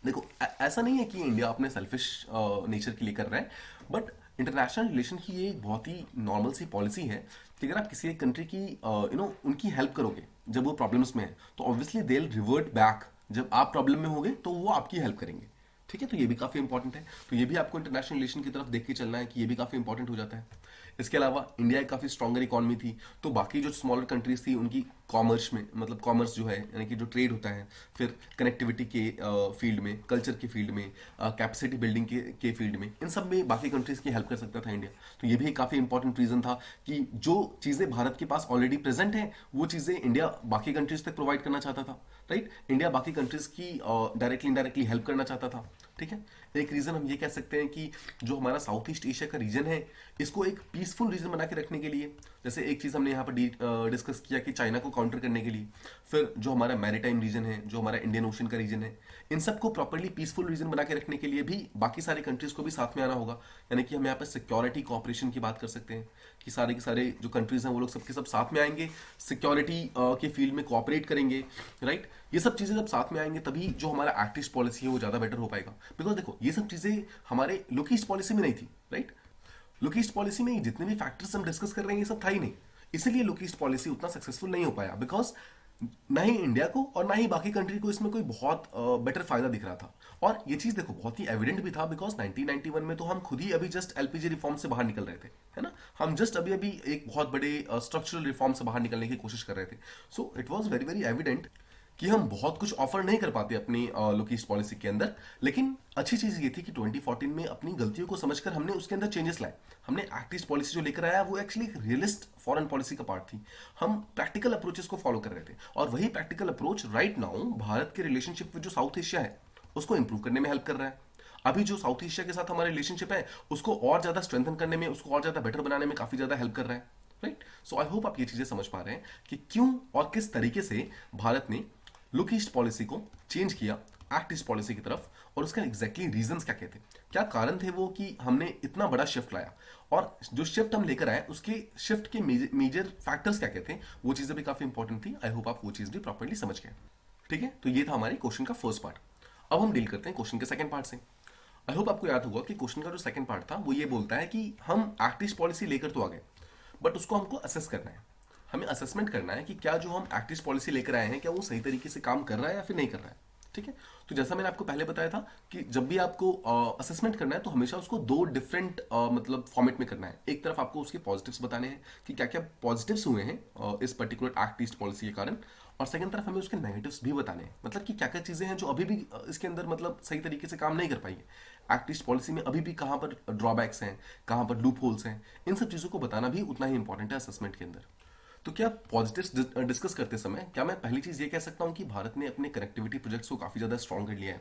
देखो, ऐसा नहीं है कि इंडिया अपने सेल्फिश नेचर के लिए कर रहा है, बट इंटरनेशनल रिलेशन की ये एक बहुत ही नॉर्मल सी पॉलिसी है कि अगर आप किसी एक कंट्री की उनकी हेल्प करोगे जब वो प्रॉब्लम्स में है, तो obviously they will revert back. जब आप प्रॉब्लम में होगे तो वो आपकी हेल्प करेंगे। ठीक है, तो ये भी काफ़ी इंपॉर्टेंट है। तो ये भी आपको इंटरनेशनल रिलेशन की तरफ देख के चलना है कि ये भी काफ़ी इंपॉर्टेंट हो जाता है। इसके अलावा इंडिया एक काफ़ी स्ट्रॉन्गर इकॉनमी थी, तो बाकी जो स्मॉलर कंट्रीज थी उनकी कॉमर्स में, मतलब कॉमर्स जो है यानी कि जो ट्रेड होता है, फिर कनेक्टिविटी के फील्ड में, कल्चर के फील्ड में, कैपेसिटी बिल्डिंग के फील्ड में, इन सब में बाकी कंट्रीज की हेल्प कर सकता था इंडिया। तो ये भी एक काफ़ी इंपॉर्टेंट रीज़न था कि जो चीज़ें भारत के पास ऑलरेडी प्रेजेंट हैं वो चीज़ें इंडिया बाकी कंट्रीज तक प्रोवाइड करना चाहता था, राइट। इंडिया बाकी कंट्रीज की डायरेक्टली इनडायरेक्टली हेल्प करना चाहता था। ठीक है, एक रीज़न हम ये कह सकते हैं कि जो हमारा साउथ ईस्ट एशिया का रीजन है इसको एक पीसफुल रीजन बना के रखने के लिए, जैसे एक चीज़ हमने यहाँ पर डिस्कस किया कि चाइना को काउंटर करने के लिए, फिर जो हमारा मैरीटाइम रीजन है, जो हमारा इंडियन ओशन का रीजन है, इन सबको प्रॉपरली पीसफुल रीजन बना के रखने के लिए भी बाकी सारे कंट्रीज को भी साथ में आना होगा। यानी कि हम यहाँ पर सिक्योरिटी कॉपरेशन की बात कर सकते हैं कि सारे के सारे जो कंट्रीज हैं वो लोग सबके सब साथ में आएंगे, सिक्योरिटी के फील्ड में कोऑपरेट करेंगे, राइट। ये सब चीज़ें जब साथ में आएंगे तभी जो हमारा एक्ट ईस्ट पॉलिसी है वो ज़्यादा बेटर हो पाएगा। बिकॉज देखो, ये सब चीज़ें हमारे लुक ईस्ट पॉलिसी में नहीं थी, राइट। लुक ईस्ट पॉलिसी में जितने भी फैक्टर्स हम डिस्कस कर रहे हैं ये सब था ही नहीं, इसीलिए लुक ईस्ट पॉलिसी उतना सक्सेसफुल नहीं हो पाया। बिकॉज ना ही इंडिया को और ना ही बाकी कंट्री को इसमें कोई बहुत बेटर फायदा दिख रहा था। और ये चीज़ देखो बहुत ही एविडेंट भी था, बिकॉज 1991 में तो हम खुद ही अभी जस्ट एलपीजी रिफॉर्म से बाहर निकल रहे थे, है ना। हम जस्ट अभी अभी एक बहुत बड़े स्ट्रक्चरल रिफॉर्म से बाहर निकलने की कोशिश कर रहे थे। So it was very very evident कि हम बहुत कुछ ऑफर नहीं कर पाते अपनी लुक ईस्ट पॉलिसी के अंदर। लेकिन अच्छी चीज़ ये थी कि 2014 में अपनी गलतियों को समझकर हमने उसके अंदर चेंजेस लाए। हमने एक्ट ईस्ट पॉलिसी जो लेकर आया वो एक्चुअली एक रियलिस्ट फॉरेन पॉलिसी का पार्ट थी। हम प्रैक्टिकल अप्रोचेस को फॉलो कर रहे थे और वही practical approach right now Bharat के रिलेशनशिप विद जो साउथ एशिया है उसको इंप्रूव करने में हेल्प कर रहा है। अभी जो साउथ एशिया के साथ हमारा रिलेशनशिप है उसको और ज़्यादा स्ट्रेंथन करने में, उसको और ज़्यादा बेटर बनाने में काफ़ी ज़्यादा हेल्प कर रहा है, राइट। सो आई होप आप ये चीज़ें समझ पा रहे हैं कि क्यों और किस तरीके से भारत ने लुक ईस्ट पॉलिसी को चेंज किया एक्ट ईस्ट पॉलिसी की तरफ, और उसका एग्जैक्टली रीजंस क्या कहते, क्या कारण थे वो कि हमने इतना बड़ा शिफ्ट लाया, और जो शिफ्ट हम लेकर आए उसके शिफ्ट के मेजर फैक्टर्स क्या कहते हैं, वो चीज़ें भी काफ़ी इंपॉर्टेंट थी। आई होप आप वो चीज़ भी प्रॉपर्ली समझ गए। ठीक है, तो ये था हमारे क्वेश्चन का फर्स्ट पार्ट। अब हम डील करते हैं क्वेश्चन के सेकंड पार्ट से। आई होप आपको याद होगा कि क्वेश्चन का जो सेकंड पार्ट था वो ये बोलता है कि हम एक्ट ईस्ट पॉलिसी लेकर तो आ गए, बट उसको हमको असेस करना है। हमें असेसमेंट करना है कि क्या जो हम एक्ट ईस्ट पॉलिसी लेकर आए हैं क्या वो सही तरीके से काम कर रहा है या फिर नहीं कर रहा है। ठीक है। तो जैसा मैंने आपको पहले बताया था कि जब भी आपको असेसमेंट करना है तो हमेशा उसको दो डिफरेंट मतलब फॉर्मेट में करना है। एक तरफ आपको उसके पॉजिटिव्स बताने हैं कि क्या क्या पॉजिटिव्स हुए हैं इस पर्टिकुलर एक्ट ईस्ट पॉलिसी के कारण, और सेकंड तरफ हमें उसके नेगेटिव्स भी बताने हैं, मतलब कि क्या क्या चीजें हैं जो अभी भी इसके अंदर मतलब सही तरीके से काम नहीं कर पाई है। एक्ट ईस्ट पॉलिसी में अभी भी कहाँ पर ड्रॉबैक्स हैं, कहाँ पर लूप होल्स हैं, इन सब चीजों को बताना भी उतना ही इंपॉर्टेंट है असेसमेंट के अंदर। तो क्या पॉजिटिव्स डिस्कस करते समय क्या मैं पहली चीज ये कह सकता हूँ कि भारत ने अपने कनेक्टिविटी प्रोजेक्ट्स को काफी ज्यादा स्ट्रॉन्ग कर लिया है।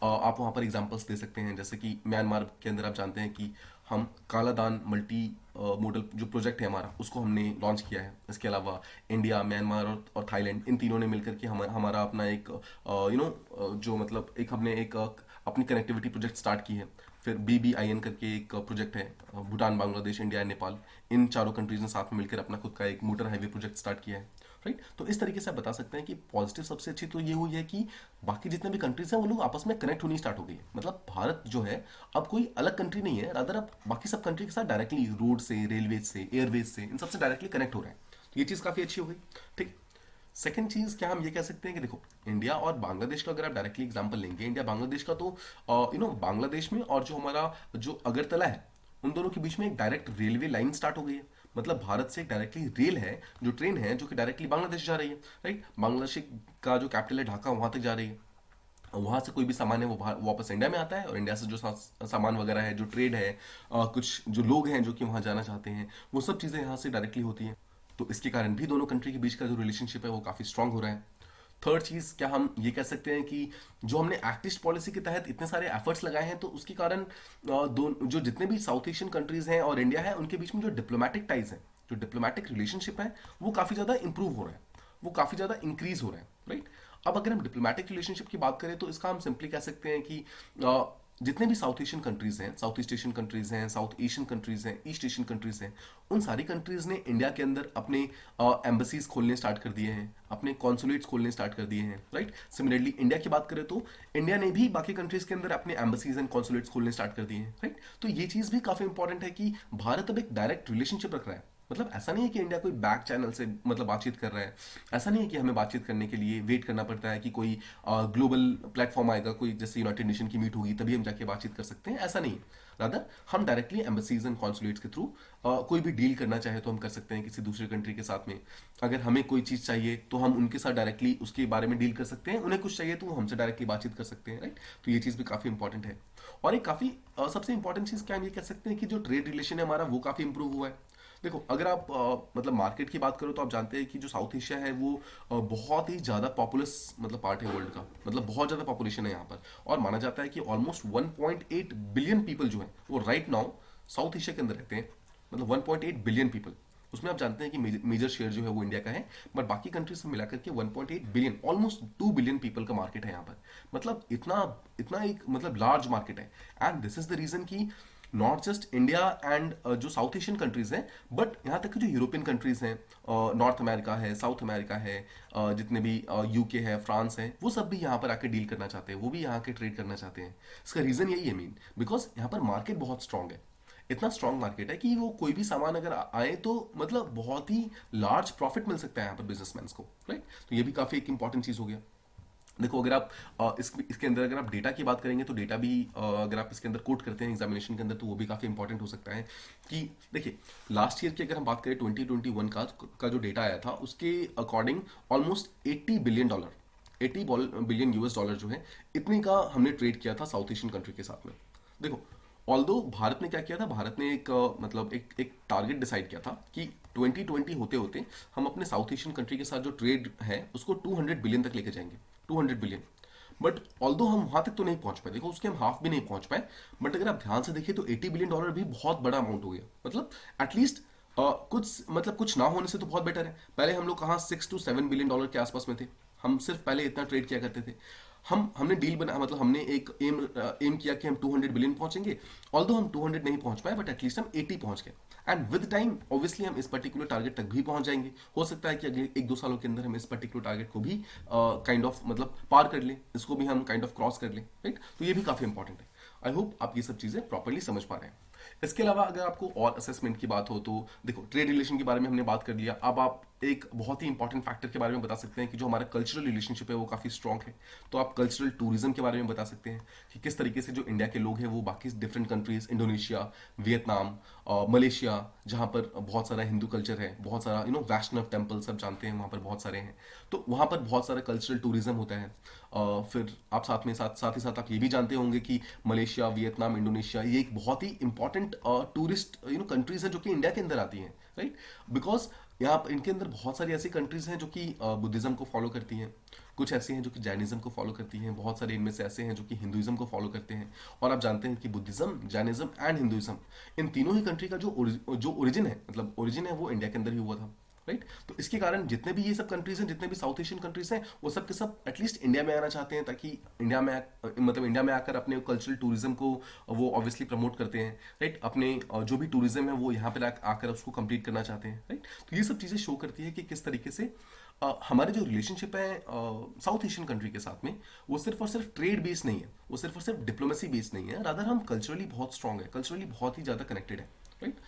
आप वहाँ पर एग्जांपल्स दे सकते हैं, जैसे कि म्यांमार के अंदर आप जानते हैं कि हम कालादान मल्टी मॉडल जो प्रोजेक्ट है हमारा उसको हमने लॉन्च किया है। इसके अलावा इंडिया, म्यांमार और थाईलैंड, इन तीनों ने मिलकर के हमारा अपना एक जो मतलब एक हमने एक अपनी कनेक्टिविटी प्रोजेक्ट स्टार्ट की है। फिर BBIN करके एक प्रोजेक्ट है, भूटान, बांग्लादेश, इंडिया एंड नेपाल, इन चारों कंट्रीज ने साथ में मिलकर अपना खुद का एक मोटर हाईवे प्रोजेक्ट स्टार्ट किया है। राइट, तो इस तरीके से आप बता सकते हैं कि पॉजिटिव सबसे अच्छी तो ये हुई है कि बाकी जितने भी कंट्रीज हैं वो लोग आपस में कनेक्ट होनी स्टार्ट हो गई है। मतलब भारत जो है अब कोई अलग कंट्री नहीं है, रादर अब बाकी सब कंट्री के साथ डायरेक्टली रोड से, रेलवे से, एयरवेज से, इन सबसे डायरेक्टली कनेक्ट हो रहे हैं। तो ये चीज काफी अच्छी हो गई। ठीक, सेकंड चीज क्या हम ये कह सकते हैं कि देखो इंडिया और बांग्लादेश का अगर आप डायरेक्टली एग्जांपल लेंगे, इंडिया बांग्लादेश का, तो बांग्लादेश में और जो हमारा जो अगरतला है उन दोनों के बीच में एक डायरेक्ट रेलवे लाइन स्टार्ट हो गई है। मतलब भारत से एक डायरेक्टली रेल है, जो ट्रेन है जो कि डायरेक्टली बांग्लादेश जा रही है। राइट, बांग्लादेश का जो कैपिटल है ढाका, वहां तक जा रही है। वहां से कोई भी सामान है वो वापस इंडिया में आता है, और इंडिया से जो सामान वगैरह है, जो ट्रेड है, कुछ जो लोग हैं जो कि वहां जाना चाहते हैं, वो सब चीजें यहाँ से डायरेक्टली होती हैं। तो इसके कारण भी दोनों कंट्री के बीच का जो रिलेशनशिप है वो काफी स्ट्रांग हो रहा है। थर्ड चीज क्या हम ये कह सकते हैं कि जो हमने एक्ट ईस्ट पॉलिसी के तहत इतने सारे एफर्ट्स लगाए हैं, तो उसके कारण जो जितने भी साउथ एशियन कंट्रीज हैं और इंडिया है उनके बीच में जो डिप्लोमेटिक टाइज है, जो डिप्लोमेटिक रिलेशनशिप है, वो काफी ज्यादा इंप्रूव हो रहा है, वो काफी ज्यादा इंक्रीज हो रहा है। राइट, अब अगर हम डिप्लोमेटिक रिलेशनशिप की बात करें तो इसका हम सिंपली कह सकते हैं कि जितने भी साउथ एशियन कंट्रीज हैं, साउथ ईस्ट एशियन कंट्रीज हैं, साउथ एशियन कंट्रीज हैं, ईस्ट एशियन कंट्रीज हैं, उन सारी कंट्रीज ने इंडिया के अंदर अपने एम्बेसीज खोलने स्टार्ट कर दिए हैं, अपने कॉन्सुलेट्स खोलने स्टार्ट कर दिए हैं। राइट, सिमिलरली इंडिया की बात करें तो इंडिया ने भी बाकी कंट्रीज के अंदर अपने एम्बेसीज एंड कॉन्सुलेट्स खोलने स्टार्ट कर दिए हैं। राइट, तो ये चीज भी काफी इंपॉर्टेंट है कि भारत अब एक डायरेक्ट रिलेशनशिप रख रहा है। मतलब ऐसा नहीं है कि इंडिया कोई बैक चैनल से मतलब बातचीत कर रहा है, ऐसा नहीं है कि हमें बातचीत करने के लिए वेट करना पड़ता है कि कोई ग्लोबल प्लेटफॉर्म आएगा, कोई जैसे यूनाइटेड नेशन की मीट होगी तभी हम जाके बातचीत कर सकते हैं, ऐसा नहीं है। रादर हम डायरेक्टली एम्बेसीज एंड कॉन्सुलेट्स के थ्रू कोई भी डील करना चाहे तो हम कर सकते हैं किसी दूसरे कंट्री के साथ में। अगर हमें कोई चीज चाहिए तो हम उनके साथ डायरेक्टली उसके बारे में डील कर सकते हैं, उन्हें कुछ चाहिए तो हमसे डायरेक्टली बातचीत कर सकते हैं। राइट, तो ये चीज भी काफी इंपॉर्टेंट है। और एक काफी सबसे इंपॉर्टेंट चीज क्या हम ये कह सकते हैं कि जो ट्रेड रिलेशन है हमारा वो काफी इंप्रूव हुआ है। देखो अगर आप मतलब मार्केट की बात करो तो आप जानते हैं कि जो साउथ एशिया है वो बहुत ही ज्यादा पॉपुलस मतलब पार्ट है वर्ल्ड का, मतलब बहुत ज्यादा पॉपुलेशन है यहाँ पर, और माना जाता है कि ऑलमोस्ट 1.8 बिलियन पीपल जो है वो राइट नाउ साउथ एशिया के अंदर रहते हैं। मतलब 1.8 बिलियन पीपल, उसमें आप जानते हैं कि मेजर शेयर जो है वो इंडिया का है, बट बाकी कंट्रीज से मिलाकर के 1.8 बिलियन, ऑलमोस्ट 2 बिलियन पीपल का मार्केट है यहाँ पर। मतलब इतना इतना एक मतलब लार्ज मार्केट है। And this is the reason कि नॉट जस्ट इंडिया एंड जो साउथ एशियन कंट्रीज हैं, बट यहाँ तक कि जो यूरोपियन कंट्रीज हैं, नॉर्थ अमेरिका है, साउथ अमेरिका है, जितने भी UK है, फ्रांस है, वो सब भी यहाँ पर आके डील करना चाहते हैं, वो भी यहाँ के ट्रेड करना चाहते हैं। इसका रीजन यही है मेन, बिकॉज यहाँ पर मार्केट बहुत स्ट्रांग है। इतना स्ट्रांग मार्केट है कि वो कोई भी सामान अगर आए तो मतलब बहुत ही लार्ज प्रॉफिट मिल सकता है यहाँ पर बिजनेसमैन को। राइट, तो ये भी काफी एक इंपॉर्टेंट चीज हो गया। देखो अगर आप इसके अंदर अगर आप डेटा की बात करेंगे तो डेटा भी अगर आप इसके अंदर कोट करते हैं एग्जामिनेशन के अंदर तो वो भी काफी इंपॉर्टेंट हो सकता है। कि देखिए लास्ट ईयर की अगर हम बात करें 2021 का जो डेटा आया था उसके अकॉर्डिंग ऑलमोस्ट $80 बिलियन जो है, इतने का हमने ट्रेड किया था साउथ एशियन कंट्री के साथ में। देखो ऑल्दो भारत ने क्या किया था, भारत ने एक मतलब एक टारगेट डिसाइड किया था कि 2020 होते होते हम अपने साउथ एशियन कंट्री के साथ जो ट्रेड है उसको 200 बिलियन तक लेके जाएंगे, 200 बिलियन। बट ऑल्दो हम वहां तक तो नहीं पहुंच पाए, देखो उसके हम हाफ भी नहीं पहुंच पाए, बट अगर आप ध्यान से देखिए तो $80 बिलियन भी बहुत बड़ा अमाउंट हो गया। मतलब एटलीस्ट कुछ ना होने से तो बहुत बेटर है। पहले हम लोग कहाँ $6 to $7 बिलियन के आसपास में थे, हम सिर्फ पहले इतना ट्रेड किया करते थे। हमने डील बना, मतलब हमने एक एम किया कि हम 200 बिलियन पहुंचेंगे। ऑल्दो हम 200 नहीं पहुंच पाए, बट एटलीस्ट हम 80 पहुंच गए। एंड विद टाइम ऑब्वियसली हम इस पर्टिकुलर टारगेट तक भी पहुंच जाएंगे। हो सकता है कि अगले 1-2 सालों के अंदर हम इस पर्टिकुलर टारगेट को भी काइंड ऑफ मतलब पार कर लें, इसको भी हम काइंड ऑफ क्रॉस कर लें। राइट, तो ये भी काफी इंपॉर्टेंट है। आई होप आप ये सब चीजें प्रॉपरली समझ पा रहे हैं। इसके अलावा अगर आपको और असेसमेंट की बात हो तो देखो, ट्रेड रिलेशन के बारे में हमने बात कर लिया। अब आप एक बहुत ही इंपॉर्टेंट फैक्टर के बारे में बता सकते हैं कि जो हमारा कल्चरल रिलेशनशिप है वो काफ़ी स्ट्रांग है। तो आप कल्चरल टूरिज्म के बारे में बता सकते हैं कि किस तरीके से जो इंडिया के लोग हैं वो बाकी different countries, Indonesia, Vietnam, Malaysia, जहाँ पर बहुत सारा हिंदू कल्चर है, बहुत सारा वैष्णव टेम्पल सब जानते हैं, वहाँ पर बहुत सारे हैं। तो वहाँ पर बहुत सारा कल्चरल टूरिज्म होता है। फिर आप साथ ही साथ आप ये भी जानते होंगे कि मलेशिया, वियतनाम, इंडोनेशिया ये एक बहुत ही इंपॉर्टेंट टूरिस्ट कंट्रीज हैं जो कि इंडिया के अंदर आती हैं, राइट। बिकॉज यहाँ पर इनके अंदर बहुत सारी ऐसी कंट्रीज हैं जो कि बुद्धिज्म को फॉलो करती हैं, कुछ ऐसी हैं जो कि जैनिज्म को फॉलो करती हैं, बहुत सारे इनमें से ऐसे हैं जो कि हिंदुइज्म को फॉलो करते हैं। और आप जानते हैं कि बुद्धिज्म, जैनिज्म एंड हिंदुइज्म, इन तीनों ही कंट्री का जो ओरिजिन है, मतलब ओरिजिन है, वो इंडिया के अंदर ही हुआ था, राइट। तो इसके कारण जितने भी ये सब कंट्रीज हैं, जितने भी साउथ एशियन कंट्रीज हैं, वो सब के सब एटलीस्ट इंडिया में आना चाहते हैं, ताकि इंडिया में आकर अपने कल्चरल टूरिज्म को वो ऑब्वियसली प्रमोट करते हैं, राइट। अपने जो भी टूरिज्म है वो यहाँ पर आकर उसको कंप्लीट करना चाहते हैं, राइट। तो ये सब चीज़ें शो करती है कि किस तरीके से हमारे जो रिलेशनशिप है साउथ एशियन कंट्री के साथ में, वो सिर्फ और सिर्फ ट्रेड बेस्ड नहीं है, वो सिर्फ और सिर्फ डिप्लोमेसी बेस्ड नहीं है, रादर हम कल्चरली बहुत स्ट्रांग है, कल्चरली बहुत ही ज़्यादा कनेक्टेड है, राइट।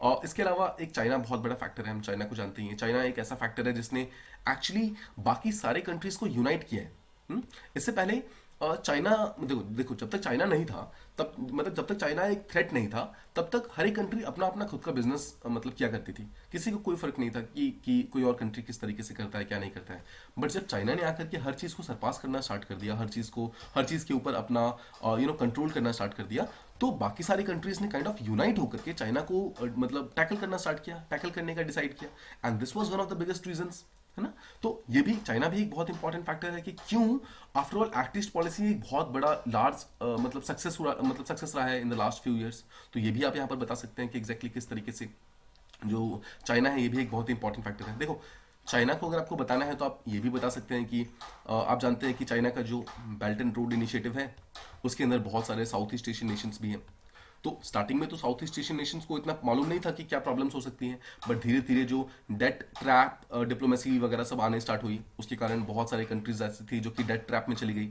और इसके अलावा एक चाइना बहुत बड़ा फैक्टर है, हम चाइना को जानते ही हैं। चाइना एक ऐसा फैक्टर है जिसने एक्चुअली बाकी सारे कंट्रीज को यूनाइट किया है। इससे पहले चाइना, देखो देखो, जब तक चाइना नहीं था, तब मतलब जब तक चाइना एक थ्रेट नहीं था, तब तक हर एक कंट्री अपना अपना खुद का बिजनेस मतलब किया करती थी, किसी को कोई फर्क नहीं था कि कोई और कंट्री किस तरीके से करता है, क्या नहीं करता है। बट जब चाइना ने आकर के हर चीज़ को सरपास करना स्टार्ट कर दिया, हर चीज़ के ऊपर अपना कंट्रोल करना स्टार्ट कर दिया, तो बाकी सारी कंट्रीज ने काइंड ऑफ यूनाइट होकर के चाइना को मतलब टैकल करना स्टार्ट किया, टैकल करने का डिसाइड किया। And this was one of the biggest reasons, है ना। तो ये भी, चाइना भी एक बहुत इंपॉर्टेंट फैक्टर है कि क्यों after all act east policy एक बहुत बड़ा लार्ज मतलब सक्सेस रहा है in the last few years. तो ये भी आप यहाँ पर बता सकते हैं कि एग्जैक्टली किस तरीके से जो चाइना है ये भी एक बहुत इंपॉर्टेंट फैक्टर है। देखो, चाइना को अगर आपको बताना है तो आप ये भी बता सकते हैं कि आप जानते हैं कि चाइना का जो बेल्ट एंड रोड इनिशिएटिव है, उसके अंदर बहुत सारे साउथ ईस्ट एशियन नेशंस भी हैं। तो स्टार्टिंग में तो साउथ ईस्ट एशियन नेशंस को इतना मालूम नहीं था कि क्या प्रॉब्लम्स हो सकती हैं, बट धीरे धीरे जो डेट ट्रैप डिप्लोमेसी वगैरह सब आने स्टार्ट हुई, उसके कारण बहुत सारे कंट्रीज ऐसी थी जो कि डेट ट्रैप में चली गई।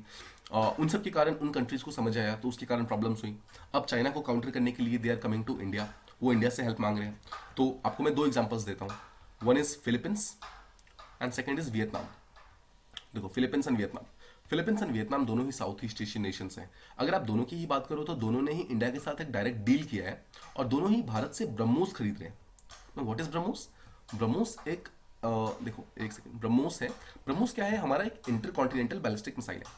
उन सब के कारण उन कंट्रीज को समझ आया, तो उसके कारण प्रॉब्लम्स हुई। अब चाइना को काउंटर करने के लिए they are coming to India, वो इंडिया से हेल्प मांग रहे हैं। तो आपको मैं दो एग्जाम्पल्स देता हूँ। One is Philippines and second is Vietnam. देखो, फिलीपींस एंड वियतनाम दोनों ही साउथ ईस्ट एशियन नेशंस हैं। अगर आप दोनों की ही बात करो तो दोनों ने ही इंडिया के साथ एक डायरेक्ट डील किया है और दोनों ही भारत से ब्रह्मोस खरीद रहे हैं। What is BrahMos? ब्रह्मोस एक देखो एक सेकंड, ब्रह्मोस है, ब्रह्मोस क्या है? हमारा एक इंटरकॉन्टिनेंटल बैलिस्टिक मिसाइल है।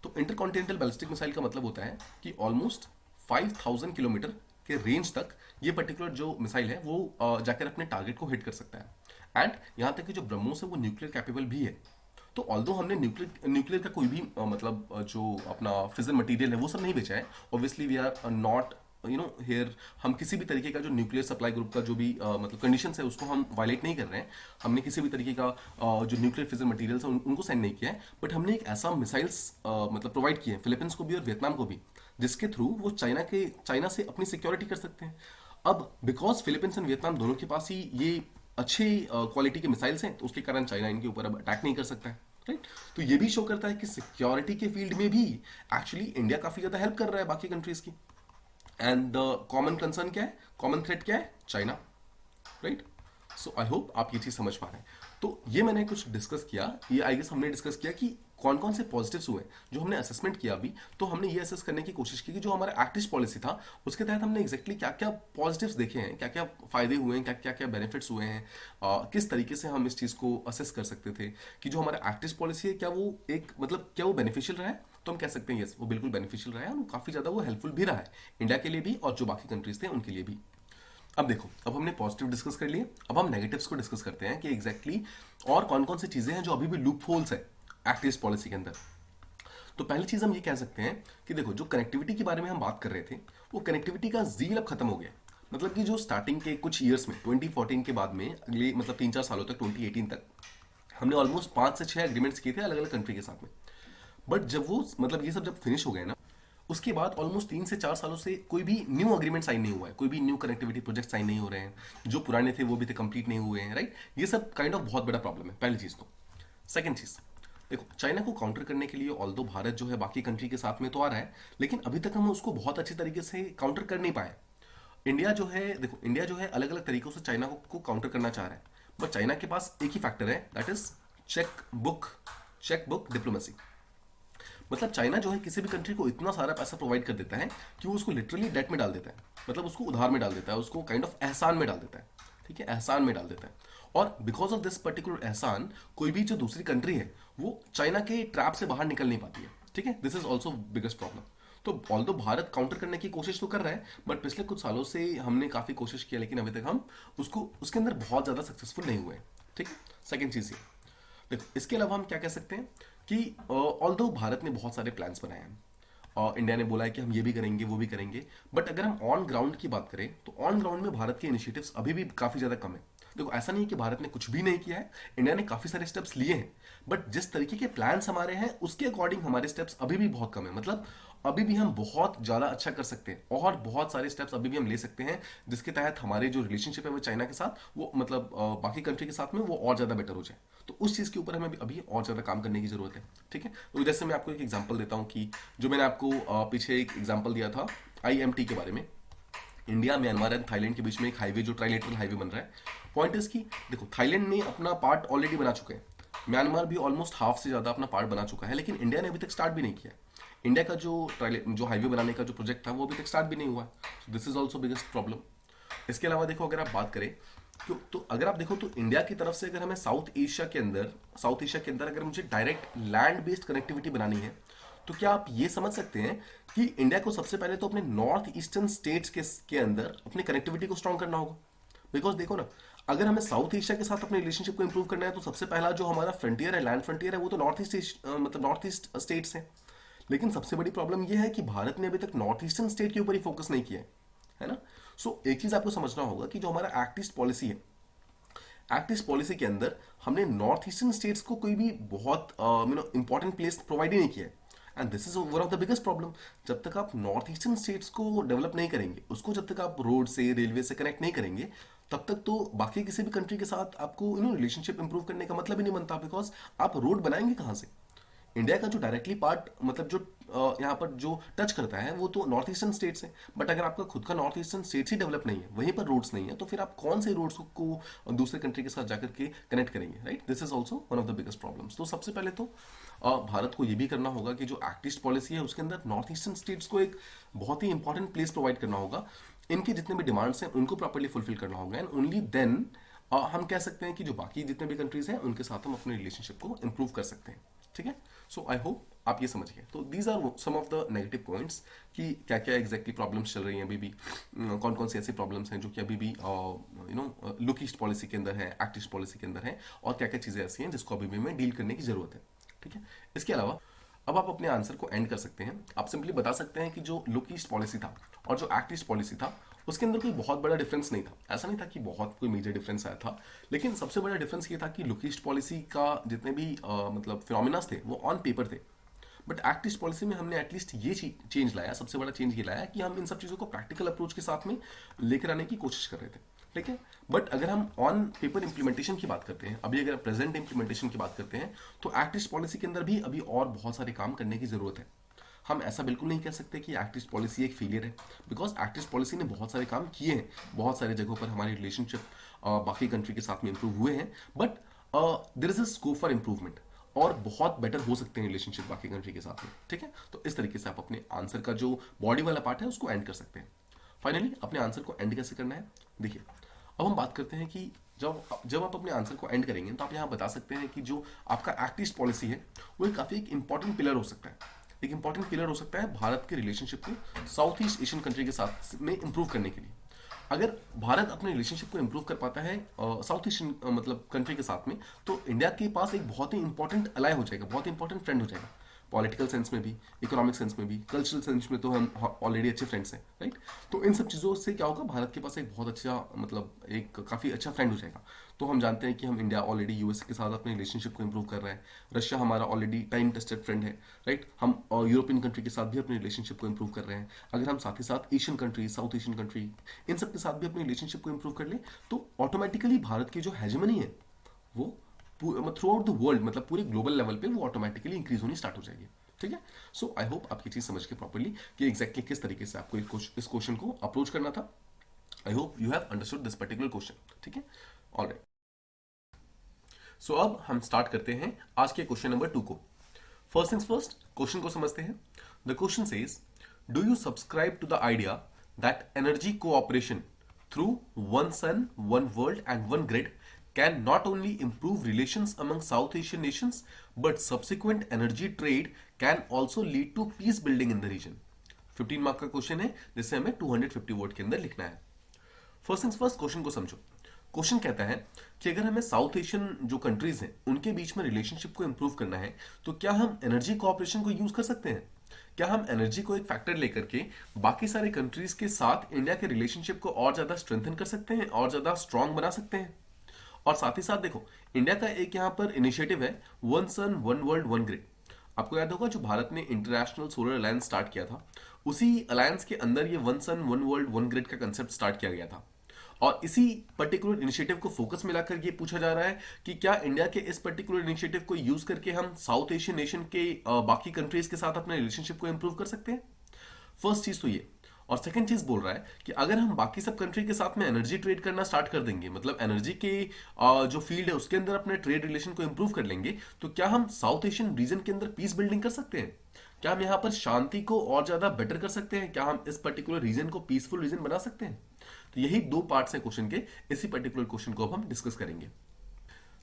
तो इंटरकॉन्टिनेंटल बैलिस्टिक मिसाइल का मतलब होता है कि ऑलमोस्ट 5000 किलोमीटर के रेंज तक ये पर्टिकुलर जो मिसाइल है वो जाकर अपने टारगेट को हिट कर सकता है। एंड यहाँ तक कि जो ब्रह्मोस है वो न्यूक्लियर कैपेबल भी है। तो ऑल्दो हमने न्यूक्लियर का कोई भी मतलब जो अपना फिजल मटेरियल है वो सब नहीं बेचा है, obviously we are not here, हम किसी भी तरीके का जो न्यूक्लियर सप्लाई ग्रुप का जो भी मतलब कंडीशंस है उसको हम वायलेट नहीं कर रहे हैं। हमने किसी भी तरीके का जो न्यूक्लियर फिजल मटेरियल्स है उनको सेंड नहीं किया है, बट हमने एक ऐसा मिसाइल्स मतलब प्रोवाइड किए हैं फिलीपींस को भी और वियतनाम को भी, जिसके थ्रू वो चाइना से अपनी सिक्योरिटी कर सकते हैं। अब बिकॉज फिलीपींस एंड वियतनाम दोनों के पास ही ये अच्छे क्वालिटी के मिसाइल्स हैं, तो उसके कारण चाइना इनके ऊपर अब अटैक नहीं कर सकता है, राइट। तो ये भी शो करता है कि सिक्योरिटी के फील्ड में भी एक्चुअली इंडिया काफी ज्यादा हेल्प कर रहा है बाकी कंट्रीज की। एंड द कॉमन कंसर्न क्या है, कॉमन थ्रेट क्या है? China, right. So I hope आप ये चीज समझ पा रहे हैं। तो ये मैंने कुछ डिस्कस किया, ये आई गेस हमने डिस्कस किया कि कौन कौन से पॉजिटिव्स हुए जो हमने असेसमेंट किया अभी। तो हमने ये असेस करने की कोशिश की कि जो हमारा एक्ट ईस्ट पॉलिसी था उसके तहत हमने एग्जैक्टली क्या क्या पॉजिटिव्स देखे हैं, क्या क्या फायदे हुए हैं, क्या क्या बेनिफिट्स हुए हैं, किस तरीके से हम इस चीज को असेस कर सकते थे कि जो हमारा एक्ट ईस्ट पॉलिसी है क्या वो एक मतलब क्या वो बेनिफिशियल रहा है। तो हम कह सकते हैं यस, वो बिल्कुल बेनिफिशियल रहा है और काफी ज्यादा वो हेल्पफुल भी रहा है इंडिया के लिए भी और जो बाकी कंट्रीज थे उनके लिए भी। अब देखो, अब हमने पॉजिटिव डिस्कस कर लिए, अब हम नेगेटिव्स को डिस्कस करते हैं कि एग्जैक्टली और कौन कौन सी चीजें हैं जो अभी भी लूप होल्स है एक्ट ईस्ट पॉलिसी के अंदर। तो पहली चीज हम ये कह सकते हैं कि देखो, जो कनेक्टिविटी के बारे में हम बात कर रहे थे वो कनेक्टिविटी का जील अब खत्म हो गया। मतलब कि जो स्टार्टिंग के कुछ ईयर्स में 2014 के बाद में अगले मतलब 3-4 सालों तक 2018 तक हमने ऑलमोस्ट 5 से 6 एग्रीमेंट्स किए थे अलग अलग कंट्री के साथ में। बट जब वो मतलब ये सब जब फिनिश हो गए ना, उसके बाद ऑलमोस्ट 3 से 4 सालों से कोई भी न्यू अग्रीमेंट साइन नहीं हुआ है, कोई भी न्यू कनेक्टिविटी प्रोजेक्ट साइन नहीं हो रहे हैं, जो पुराने थे वो भी थे कंप्लीट नहीं हुए हैं, राइट। ये सब काइंड ऑफ बहुत बड़ा प्रॉब्लम है, पहली चीज। तो सेकंड चीज, देखो, चाइना को काउंटर करने के लिए ऑल्दो भारत जो है बाकी कंट्री के साथ में तो आ रहा है, लेकिन अभी तक हम उसको बहुत अच्छी तरीके से काउंटर कर नहीं पाए। इंडिया जो है, देखो इंडिया जो है अलग अलग तरीकों से चाइना को काउंटर करना चाह रहा है, बट चाइना के पास एक ही फैक्टर है, that is cheque book diplomacy. मतलब चाइना जो है किसी भी कंट्री को इतना सारा पैसा प्रोवाइड कर देता है कि वो उसको लिटरली डेट में डाल देता है, मतलब उसको उधार में डाल देता है, उसको काइंड ऑफ एहसान में डाल देता है। ठीक है, एहसान में डाल देता है। और बिकॉज ऑफ दिस पर्टिकुलर एहसान कोई भी जो दूसरी कंट्री है वो चाइना के ट्रैप से बाहर निकल नहीं पाती है। ठीक है, this is also biggest problem. तो ऑल्दो भारत काउंटर करने की कोशिश तो कर रहा है, बट पिछले कुछ सालों से हमने काफी कोशिश किया, लेकिन अभी तक हम उसको उसके अंदर बहुत ज्यादा सक्सेसफुल नहीं हुए हैं। ठीक है, सेकेंड चीज ये देखो, इसके अलावा हम क्या कह सकते हैं कि ऑल्दो भारत ने बहुत सारे प्लान्स बनाए हैं और इंडिया ने बोला है कि हम ये भी करेंगे वो भी करेंगे, बट अगर हम ऑन ग्राउंड की बात करें तो ऑन ग्राउंड में भारत के इनिशिएटिव्स अभी भी काफी ज्यादा कम है। देखो ऐसा नहीं है कि भारत ने कुछ भी नहीं किया है, इंडिया ने काफी सारे स्टेप्स लिए हैं, बट जिस तरीके के प्लान्स हमारे हैं उसके अकॉर्डिंग हमारे स्टेप्स अभी भी बहुत कम है। मतलब अभी भी हम बहुत ज्यादा अच्छा कर सकते हैं और बहुत सारे स्टेप्स अभी भी हम ले सकते हैं, जिसके तहत हमारे जो रिलेशनशिप है वो चाइना के साथ, वो मतलब बाकी कंट्री के साथ में वो और ज्यादा बेटर हो जाए। तो उस चीज के ऊपर हमें अभी और ज्यादा काम करने की जरूरत है। ठीक है, तो जैसे मैं आपको एक एग्जांपल देता हूं कि जो मैंने आपको पीछे एक एग्जांपल दिया था आईएमटी के बारे में, इंडिया म्यांमार एंड थाईलैंड के बीच में एक हाईवे जो ट्राइलेटरल हाईवे बन रहा है। पॉइंट इज की देखो थाईलैंड ने अपना पार्ट ऑलरेडी बना चुके हैं, म्यांमार भी ऑलमोस्ट हाफ से ज्यादा अपना पार्ट बना चुका है, लेकिन इंडिया ने अभी तक स्टार्ट भी नहीं किया। इंडिया का जो हाईवे बनाने का जो प्रोजेक्ट था वो अभी तक स्टार्ट भी नहीं हुआ। This is also biggest problem. इसके अलावा देखो अगर आप बात करें तो अगर आप देखो तो इंडिया की तरफ से अगर हमें साउथ एशिया के अंदर अगर मुझे डायरेक्ट लैंड बेस्ड कनेक्टिविटी बनानी है, तो क्या आप ये समझ सकते हैं कि इंडिया को सबसे पहले तो अपने नॉर्थ ईस्टर्न स्टेट्स के अंदर अपनी कनेक्टिविटी को स्ट्रॉन्ग करना होगा। बिकॉज देखो ना, अगर हमें साउथ एशिया के साथ अपने रिलेशनशिप को इंप्रूव करना है तो सबसे पहला जो हमारा फ्रंटियर है, लैंड फ्रंटियर है, वो तो नॉर्थ ईस्ट स्टेट्स है। लेकिन सबसे बड़ी प्रॉब्लम यह है कि भारत ने अभी तक नॉर्थ ईस्टर्न स्टेट के ऊपर ही फोकस नहीं किया है ना। सो एक चीज आपको समझना होगा कि जो हमारा एक्ट ईस्ट पॉलिसी है, एक्ट ईस्ट पॉलिसी के अंदर हमने नॉर्थ ईस्टर्न स्टेट्स को कोई भी बहुत इंपॉर्टेंट प्लेस प्रोवाइड ही नहीं किया है। And this is one of the biggest problem. जब तक आप नॉर्थ ईस्टर्न स्टेट्स को डेवलप नहीं करेंगे, उसको जब तक आप रोड से रेलवे से कनेक्ट नहीं करेंगे, तब तक तो बाकी किसी भी कंट्री के साथ आपको रिलेशनशिप इंप्रूव करने का मतलब ही नहीं बनता। बिकॉज आप रोड बनाएंगे कहां से? इंडिया का जो डायरेक्टली पार्ट मतलब जो यहाँ पर जो टच करता है वो तो नॉर्थ ईस्टर्न स्टेट्स है, बट अगर आपका खुद का नॉर्थ ईस्टर्न स्टेट्स ही डेवलप नहीं है, वहीं पर रोड्स नहीं है, तो फिर आप कौन से रोड्स को दूसरे कंट्री के साथ जाकर के कनेक्ट करेंगे, right? This is also one of the biggest problems. तो सबसे पहले तो भारत को ये भी करना होगा कि जो एक्ट ईस्ट पॉलिसी है उसके अंदर नॉर्थ ईस्टर्न स्टेट्स को एक बहुत ही इंपॉर्टेंट प्लेस प्रोवाइड करना होगा। इनके जितने भी डिमांड्स हैं उनको प्रॉपरली फुलफिल करना होगा, एंड ओनली देन हम कह सकते हैं कि जो बाकी जितने भी कंट्रीज हैं उनके साथ हम अपने रिलेशनशिप को इंप्रूव कर सकते हैं। ठीक है, सो आई होप आप ये समझ गए। तो these are some of the negative points कि क्या क्या एग्जैक्टली प्रॉब्लम्स चल रही हैं अभी भी, कौन कौन सी ऐसी प्रॉब्लम्स हैं जो कि अभी भी लुक ईस्ट पॉलिसी के अंदर है, एक्ट ईस्ट पॉलिसी के अंदर है, और क्या क्या चीज़ें ऐसी हैं जिसको अभी भी हमें डील करने की जरूरत है। ठीक है, इसके अलावा अब आप अपने आंसर को एंड कर सकते हैं। आप सिंपली बता सकते हैं कि जो लुक ईस्ट पॉलिसी था और जो एक्ट ईस्ट पॉलिसी था उसके अंदर कोई बहुत बड़ा डिफरेंस नहीं था। ऐसा नहीं था कि बहुत कोई मेजर डिफरेंस आया था, लेकिन सबसे बड़ा डिफरेंस ये था कि लुक ईस्ट पॉलिसी का जितने भी मतलब फिनोमिनास थे वो ऑन पेपर थे, बट एक्ट ईस्ट पॉलिसी में हमने एटलीस्ट ये चेंज लाया, सबसे बड़ा चेंज ये लाया कि हम इन सब चीज़ों को प्रैक्टिकल अप्रोच के साथ में लेकर आने की कोशिश कर रहे थे। ठीक है, बट अगर हम ऑन पेपर इंप्लीमेंटेशन की बात करते हैं, अभी अगर प्रेजेंट इंप्लीमेंटेशन की बात करते हैं, तो एक्ट ईस्ट पॉलिसी के अंदर भी अभी और बहुत सारे काम करने की जरूरत है। हम ऐसा बिल्कुल नहीं कह सकते कि एक्ट ईस्ट पॉलिसी एक फेलियर है, बिकॉज एक्ट ईस्ट पॉलिसी ने बहुत सारे काम किए हैं, बहुत सारे जगहों पर हमारे रिलेशनशिप बाकी कंट्री के साथ में इंप्रूव हुए हैं, but there is a scope for improvement, और बहुत बेटर हो सकते हैं रिलेशनशिप बाकी कंट्री के साथ में। ठीक है, तो इस तरीके से आप अपने आंसर का जो बॉडी वाला पार्ट है उसको एंड कर सकते हैं। फाइनली अपने आंसर को एंड कैसे करना है, देखिए अब हम बात करते हैं कि जब आप अपने आंसर को एंड करेंगे तो आप यहाँ बता सकते हैं कि जो आपका एक्ट ईस्ट पॉलिसी है वो काफी एक इंपॉर्टेंट पिलर हो सकता है, एक इंपॉर्टेंट पिलर हो सकता है भारत के रिलेशनशिप को साउथ ईस्ट एशियन कंट्री के साथ में इंप्रूव करने के लिए। अगर भारत अपने रिलेशनशिप को इंप्रूव कर पाता है साउथ एशियन मतलब कंट्री के साथ में, तो इंडिया के पास एक बहुत ही इंपॉर्टेंट अलाय हो जाएगा, बहुत ही इंपॉर्टेंट फ्रेंड हो जाएगा, पॉलिटिकल सेंस में भी, इकोनॉमिक सेंस में भी, कल्चरल सेंस में तो हम ऑलरेडी अच्छे फ्रेंड्स हैं, राइट? तो इन सब चीज़ों से क्या होगा, भारत के पास एक बहुत अच्छा मतलब एक काफ़ी अच्छा फ्रेंड हो जाएगा। तो हम जानते हैं कि हम इंडिया ऑलरेडी यूएस के साथ अपने रिलेशनशिप को इंप्रूव कर रहे हैं, रशिया हमारा ऑलरेडी टाइम टेस्टेड फ्रेंड है, राइट? हम यूरोपियन कंट्री के साथ भी अपने रिलेशनशिप को इंप्रूव कर रहे हैं। अगर हम साथ ही साथ Asian country, south Asian country, इन सब के साथ भी अपने रिलेशनशिप को इंप्रूव कर ले, तो ऑटोमेटिकली भारत की जो हेजेमनी है वो थ्रू आउट द वर्ल्ड, मतलब पूरे ग्लोबल लेवल पे वो ऑटोमेटिकली इंक्रीज होनी स्टार्ट हो जाएगी। ठीक है, सो आई होप आपकी चीज समझ के प्रॉपर्ली कि एग्जैक्टली किस तरीके से आपको इस क्वेश्चन को अप्रोच करना था। I hope you have understood this particular question. ठीक है, ऑलराइट. सो अब हम स्टार्ट करते हैं आज के क्वेश्चन नंबर 2 को. फर्स्ट थिंग्स फर्स्ट, क्वेश्चन को समझते हैं. The question says, do you subscribe to the idea that energy cooperation through one sun, one world and one grid can not only improve relations among South Asian nations, but subsequent energy trade can also lead to peace building in the region. 15 mark का question है जिसे हमें 250 word के अंदर लिखना है. First things first, question को समझो. क्वेश्चन कहता है कि अगर हमें साउथ एशियन जो कंट्रीज हैं उनके बीच में रिलेशनशिप को इंप्रूव करना है तो क्या हम एनर्जी कोऑपरेशन को यूज कर सकते हैं? क्या हम एनर्जी को एक फैक्टर लेकर के बाकी सारे कंट्रीज के साथ इंडिया के रिलेशनशिप को और ज्यादा स्ट्रेंथन कर सकते हैं, और ज्यादा स्ट्रांग बना सकते हैं? और साथ ही साथ देखो, इंडिया का एक यहां पर इनिशिएटिव है one sun, one world, one grid. आपको याद होगा जो भारत ने इंटरनेशनल सोलर अलायंस स्टार्ट किया था, उसी अलायंस के अंदर ये one sun, one world, one grid का कंसेप्ट स्टार्ट किया गया था. और इसी पर्टिकुलर इनिशिएटिव को फोकस मिलाकर ये पूछा जा रहा है कि क्या इंडिया के इस पर्टिकुलर इनिशिएटिव को यूज करके हम साउथ एशियन नेशन के बाकी कंट्रीज के साथ अपने रिलेशनशिप को इंप्रूव कर सकते हैं. फर्स्ट चीज तो ये. और सेकंड चीज बोल रहा है कि अगर हम बाकी सब कंट्री के साथ में एनर्जी ट्रेड करना स्टार्ट कर देंगे, मतलब एनर्जी के जो फील्ड है उसके अंदर अपने ट्रेड रिलेशन को इंप्रूव कर लेंगे, तो क्या हम साउथ एशियन रीजन के अंदर पीस बिल्डिंग कर सकते हैं? क्या हम यहां पर शांति को और ज्यादा बेटर कर सकते हैं? क्या हम इस पर्टिकुलर रीजन को पीसफुल रीजन बना सकते हैं? तो यही दो पार्ट्स हैं क्वेश्चन के. इसी पर्टिकुलर क्वेश्चन को अब हम डिस्कस करेंगे.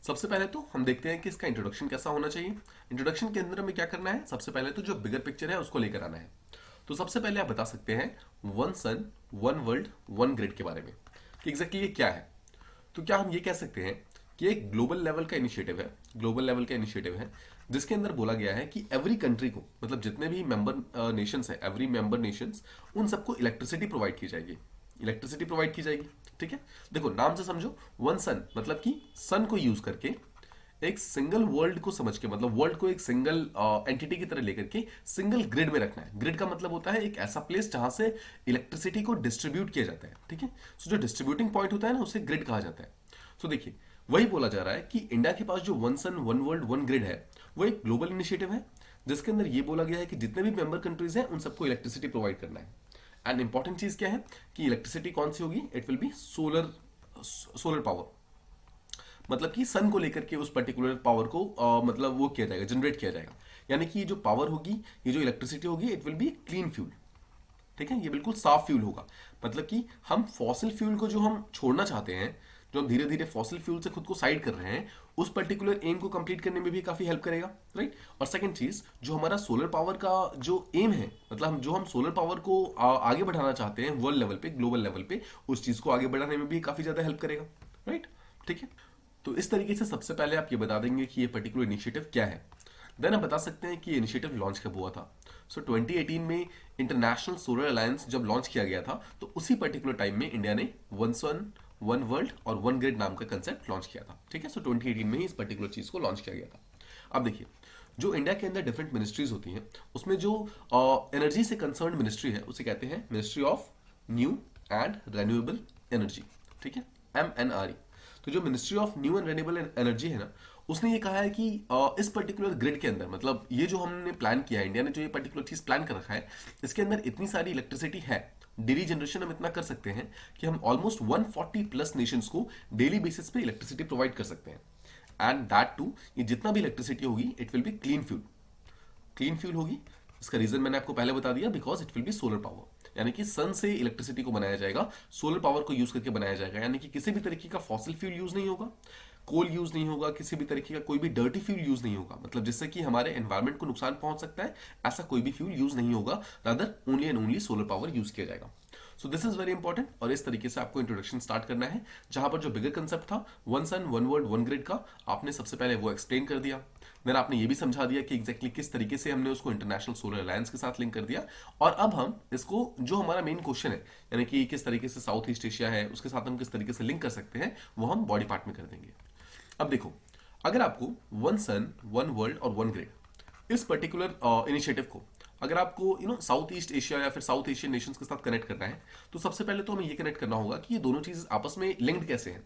सबसे पहले तो हम देखते हैं कि इसका इंट्रोडक्शन कैसा होना चाहिए. इंट्रोडक्शन के अंदर हमें क्या करना है, सबसे पहले तो जो बिगर पिक्चर है उसको लेकर आना है. तो सबसे पहले आप बता सकते हैं one sun, one world, one grid के बारे में कि एग्जैक्टली ये क्या है. तो क्या हम ये कह सकते हैं कि एक ग्लोबल लेवल का इनिशिएटिव है, ग्लोबल लेवल का इनिशिएटिव है जिसके अंदर बोला गया है कि एवरी कंट्री को, मतलब जितने भी मेंबर नेशंस है, एवरी मेंबर नेशंस, उन सबको इलेक्ट्रिसिटी प्रोवाइड की जाएगी. इलेक्ट्रिसिटी प्रोवाइड की जाएगी. ठीक है, देखो नाम से समझो, वन सन मतलब कि सन को यूज करके एक सिंगल वर्ल्ड को समझ के, मतलब वर्ल्ड को एक सिंगल एंटिटी की तरह लेकर के सिंगल ग्रिड में रखना है. ग्रिड का मतलब होता है एक ऐसा प्लेस जहां से इलेक्ट्रिसिटी को डिस्ट्रीब्यूट किया जाता है. ठीक है, सो जो डिस्ट्रीब्यूटिंग पॉइंट होता है ना उसे ग्रिड कहा जाता है. सो देखिए, वही बोला जा रहा है कि इंडिया के पास जो one sun, one world, one grid है वो एक ग्लोबल इनिशिएटिव है जिसके अंदर ये बोला गया है कि जितने भी मेंबर कंट्रीज हैं उन सबको इलेक्ट्रिसिटी प्रोवाइड करना है. एंड इंपॉर्टेंट चीज क्या है कि इलेक्ट्रिसिटी कौन सी होगी? It will be solar power. मतलब कि सन को लेकर के उस पर्टिकुलर पावर को मतलब वो किया जाएगा, जनरेट किया जाएगा. यानी कि ये जो पावर होगी, ये जो इलेक्ट्रिसिटी होगी, it will be clean fuel. ठीक है, ये बिल्कुल साफ फ्यूल होगा. मतलब कि हम फॉसिल फ्यूल को जो हम छोड़ना चाहते हैं, जो हम धीरे धीरे फॉसिल फ्यूल से खुद को साइड कर रहे हैं, उस पर्टिकुलर एम को कंप्लीट करने में भी काफी हेल्प करेगा. राइट. और सेकंड चीज, जो हमारा सोलर पावर का जो एम है, मतलब जो हम सोलर पावर को आगे बढ़ाना चाहते हैं वर्ल्ड लेवल पे, ग्लोबल लेवल पे, उस चीज को आगे बढ़ाने में भी काफी ज्यादा हेल्प करेगा. राइट. ठीक है, तो इस तरीके से सबसे पहले आप ये बता देंगे कि ये पर्टिकुलर इनिशिएटिव क्या है. देन आप बता सकते हैं कि ये इनिशिएटिव लॉन्च कब हुआ था. सो 2018 में इंटरनेशनल सोलर अलायंस जब लॉन्च किया गया था, तो उसी पर्टिकुलर टाइम में इंडिया ने वन सन, वन वर्ल्ड और वन ग्रिड नाम का कंसेप्ट लॉन्च किया था. ठीक है, सो 2018 में ही इस पर्टिकुलर चीज को लॉन्च किया गया था. अब देखिए, जो इंडिया के अंदर डिफरेंट मिनिस्ट्रीज होती हैं, उसमें जो एनर्जी से कंसर्न मिनिस्ट्री है उसे कहते हैं ministry of new and renewable energy. ठीक है, MNRE. तो जो ministry of new and renewable energy है ना, उसने ये कहा है कि इस पर्टिकुलर ग्रिड के अंदर, मतलब ये जो हमने प्लान किया है, इंडिया ने जो ये पर्टिकुलर चीज प्लान कर रखा है, इसके अंदर इतनी सारी इलेक्ट्रिसिटी है, डेली जनरेशन हम इतना कर सकते हैं कि हम ऑलमोस्ट 140 प्लस नेशंस को डेली बेसिस पे इलेक्ट्रिसिटी प्रोवाइड कर सकते हैं. एंड दैट टू, ये जितना भी इलेक्ट्रिसिटी होगी, it will be clean fuel. Clean fuel होगी. इसका रीजन मैंने आपको पहले बता दिया, because it will be solar power. यानी कि सन से इलेक्ट्रिसिटी को बनाया जाएगा, सोलर पावर को यूज करके बनाया जाएगा. यानी कि किसी भी तरीके का फॉसिल फ्यूल यूज नहीं होगा, कोल यूज नहीं होगा, किसी भी तरीके का कोई भी डर्टी फ्यूल यूज नहीं होगा, मतलब जिससे कि हमारे एनवायरमेंट को नुकसान पहुंच सकता है, ऐसा कोई भी फ्यूल यूज नहीं होगा. Rather only and only solar power use किया जाएगा. So this is very important. और इस तरीके से आपको इंट्रोडक्शन स्टार्ट करना है, जहां पर जो बिगर कंसेप्ट था one sun, one world, one grid का, आपने सबसे पहले वो एक्सप्लेन कर दिया. देन आपने ये भी समझा दिया कि एग्जैक्टली किस तरीके से हमने उसको इंटरनेशनल सोलर अलायंस के साथ लिंक कर दिया. और अब हम इसको, जो हमारा मेन क्वेश्चन है, यानी कि किस तरीके से साउथ ईस्ट एशिया है उसके साथ हम किस तरीके से लिंक कर सकते हैं, वो हम बॉडी पार्ट में कर देंगे. अब देखो, अगर आपको वन सन, वन वर्ल्ड और वन ग्रिड, इस पर्टिकुलर इनिशिएटिव को अगर आपको साउथ ईस्ट एशिया या फिर साउथ एशियन नेशंस के साथ कनेक्ट करना है, तो सबसे पहले तो हमें ये कनेक्ट करना होगा कि ये दोनों चीज आपस में लिंक्ड कैसे हैं.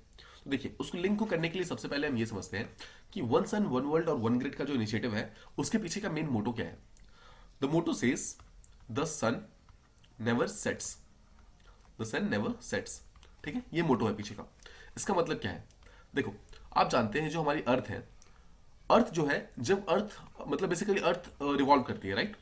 तो देखिए, उसको लिंक को करने के लिए सबसे पहले हम ये समझते हैं कि वन सन, वन वर्ल्ड और वन ग्रिड का जो इनिशिएटिव है, उसके पीछे का मेन मोटो क्या है. The motto says the sun never sets. The sun never sets. ठीक है, ये मोटो है पीछे का। इसका मतलब क्या है, देखो आप जानते हैं जो हमारी अर्थ है, अर्थ जो है, जब अर्थ मतलब बेसिकली अर्थ रिवॉल्व करती है, राइट,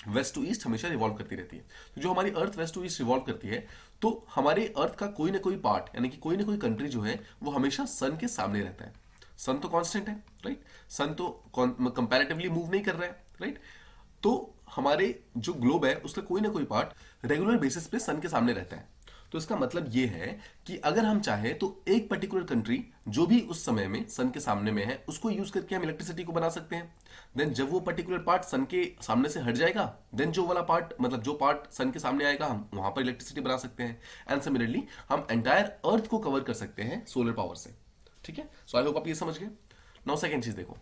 वेस्ट टू ईस्ट हमेशा रिवॉल्व करती रहती है। तो जो हमारी अर्थ वेस्ट टू ईस्ट रिवॉल्व करती है, तो हमारे अर्थ का कोई ना कोई पार्ट यानी कि कोई ना कोई कंट्री जो है वो हमेशा सन के सामने रहता है। सन तो कांस्टेंट है, राइट, सन तो कंपैरेटिवली मूव नहीं कर रहा है, राइट। तो हमारे जो ग्लोब है उसका कोई ना कोई पार्ट रेगुलर बेसिस पे सन के सामने रहता है। तो इसका मतलब ये है कि अगर हम चाहें तो एक पर्टिकुलर कंट्री जो भी उस समय में सन के सामने में है उसको यूज करके हम इलेक्ट्रिसिटी को बना सकते हैं। देन जब वो पर्टिकुलर पार्ट सन के सामने से हट जाएगा, देन जो वाला पार्ट मतलब जो पार्ट सन के सामने आएगा हम वहां पर इलेक्ट्रिसिटी बना सकते हैं। एंड सिमिलरली हम एंटायर अर्थ को कवर कर सकते हैं सोलर पावर से। ठीक है, सो आई होप आप ये समझ गए। नाउ सेकंड चीज देखो,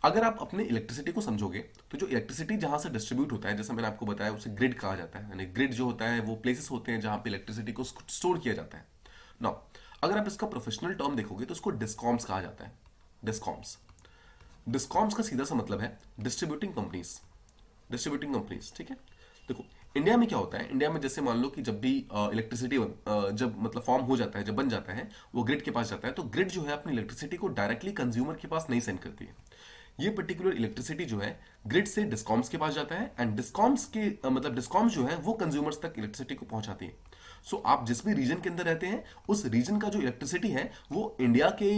अगर आप अपने इलेक्ट्रिसिटी को समझोगे तो जो इलेक्ट्रिसिटी जहां से डिस्ट्रीब्यूट होता है, जैसा मैंने आपको बताया, उसे ग्रिड कहा जाता है। यानी ग्रिड जो होता है वो प्लेसेस होते हैं जहां पे इलेक्ट्रिसिटी को स्टोर किया जाता है। नाउ अगर आप इसका प्रोफेशनल टर्म देखोगे तो इसको डिस्कॉम्स कहा जाता है। डिस्कॉम्स, डिस्कॉम्स का सीधा सा मतलब है डिस्ट्रीब्यूटिंग कंपनीज। डिस्ट्रीब्यूटिंग कंपनीज, ठीक है। देखो इंडिया में क्या होता है, इंडिया में जैसे मान लो कि जब भी इलेक्ट्रिसिटी जब मतलब फॉर्म हो जाता है, जब बन जाता है, वो ग्रिड के पास जाता है, तो ग्रिड जो है अपनी इलेक्ट्रिसिटी को डायरेक्टली कंज्यूमर के पास नहीं सेंड करती है। ये पर्टिकुलर इलेक्ट्रिसिटी जो है ग्रिड से डिस्कॉम्स के पास जाता है, एंड डिस्कॉम्स के मतलब डिस्कॉम्स जो है वो कंज्यूमर्स तक इलेक्ट्रिसिटी को पहुंचाती है। सो आप जिस भी रीजन के अंदर रहते हैं उस रीजन का जो इलेक्ट्रिसिटी है वो इंडिया के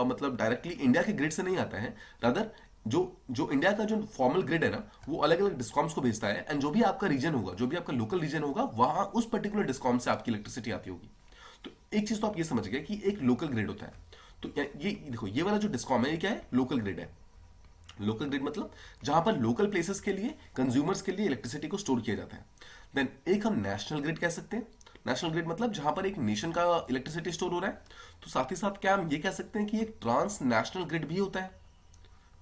मतलब डायरेक्टली इंडिया के ग्रिड से नहीं आता है, रादर जो जो इंडिया का जो फॉर्मल ग्रिड है ना वो अलग अलग डिस्कॉम्स को भेजता है, एंड जो भी आपका रीजन होगा, जो भी आपका लोकल रीजन होगा, वहां उस पर्टिकुलर डिस्कॉम से आपकी इलेक्ट्रिसिटी आती होगी। तो एक चीज तो आप ये समझ गए कि एक लोकल ग्रिड होता है। तो ये देखो ये वाला जो डिस्कॉम है ये क्या है, लोकल ग्रिड है। लोकल ग्रिड मतलब जहां पर लोकल प्लेसेस के लिए कंज्यूमर्स के लिए इलेक्ट्रिसिटी को स्टोर किया जाता है। देन एक हम नेशनल ग्रिड कह सकते हैं। नेशनल ग्रिड मतलब जहां पर एक नेशन का इलेक्ट्रिसिटी स्टोर हो रहा है। तो साथ ही साथ क्या हम ये कह सकते हैं कि एक ट्रांस नेशनल ग्रिड भी होता है।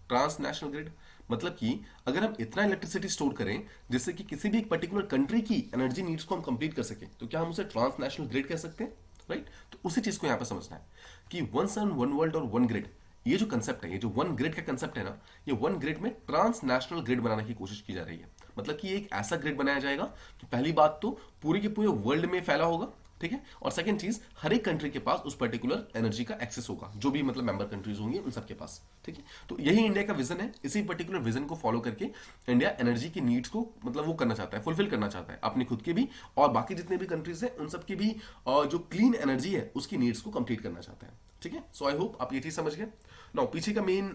ट्रांस नेशनल ग्रिड मतलब कि अगर हम इतना इलेक्ट्रिसिटी स्टोर करें जिससे कि किसी भी एक पर्टिकुलर कंट्री की एनर्जी नीड्स को हम कंप्लीट कर सकें, तो क्या हम उसे ट्रांस नेशनल ग्रिड कह सकते हैं, राइट। तो उसी चीज को यहां पर समझना है कि वन सन वन वर्ल्ड और वन ग्रिड, ये जो कंसेप्ट है, ये जो वन ग्रिड का कंसेप्ट है ना, ये वन ग्रिड में ट्रांस नेशनल ग्रिड बनाने की कोशिश की जा रही है। मतलब कि एक ऐसा ग्रिड बनाया जाएगा कि पहली बात तो पूरे के पूरे वर्ल्ड में फैला होगा, ठीक है, और सेकंड चीज हर एक कंट्री के पास उस पर्टिकुलर एनर्जी का एक्सेस होगा, जो भी मतलब मेंबर कंट्रीज होंगी उन सबके पास, ठीक है। तो यही इंडिया का विजन है। इसी पर्टिकुलर विजन को फॉलो करके इंडिया एनर्जी की नीड्स को मतलब वो करना चाहता है, फुलफिल करना चाहता है, अपनी खुद की भी और बाकी जितने भी कंट्रीज हैं उन सबकी भी जो क्लीन एनर्जी है उसकी नीड्स को कंप्लीट करना चाहता है, ठीक है। सो आई होप आप ये चीज समझ गए। नाउ पीछे का मेन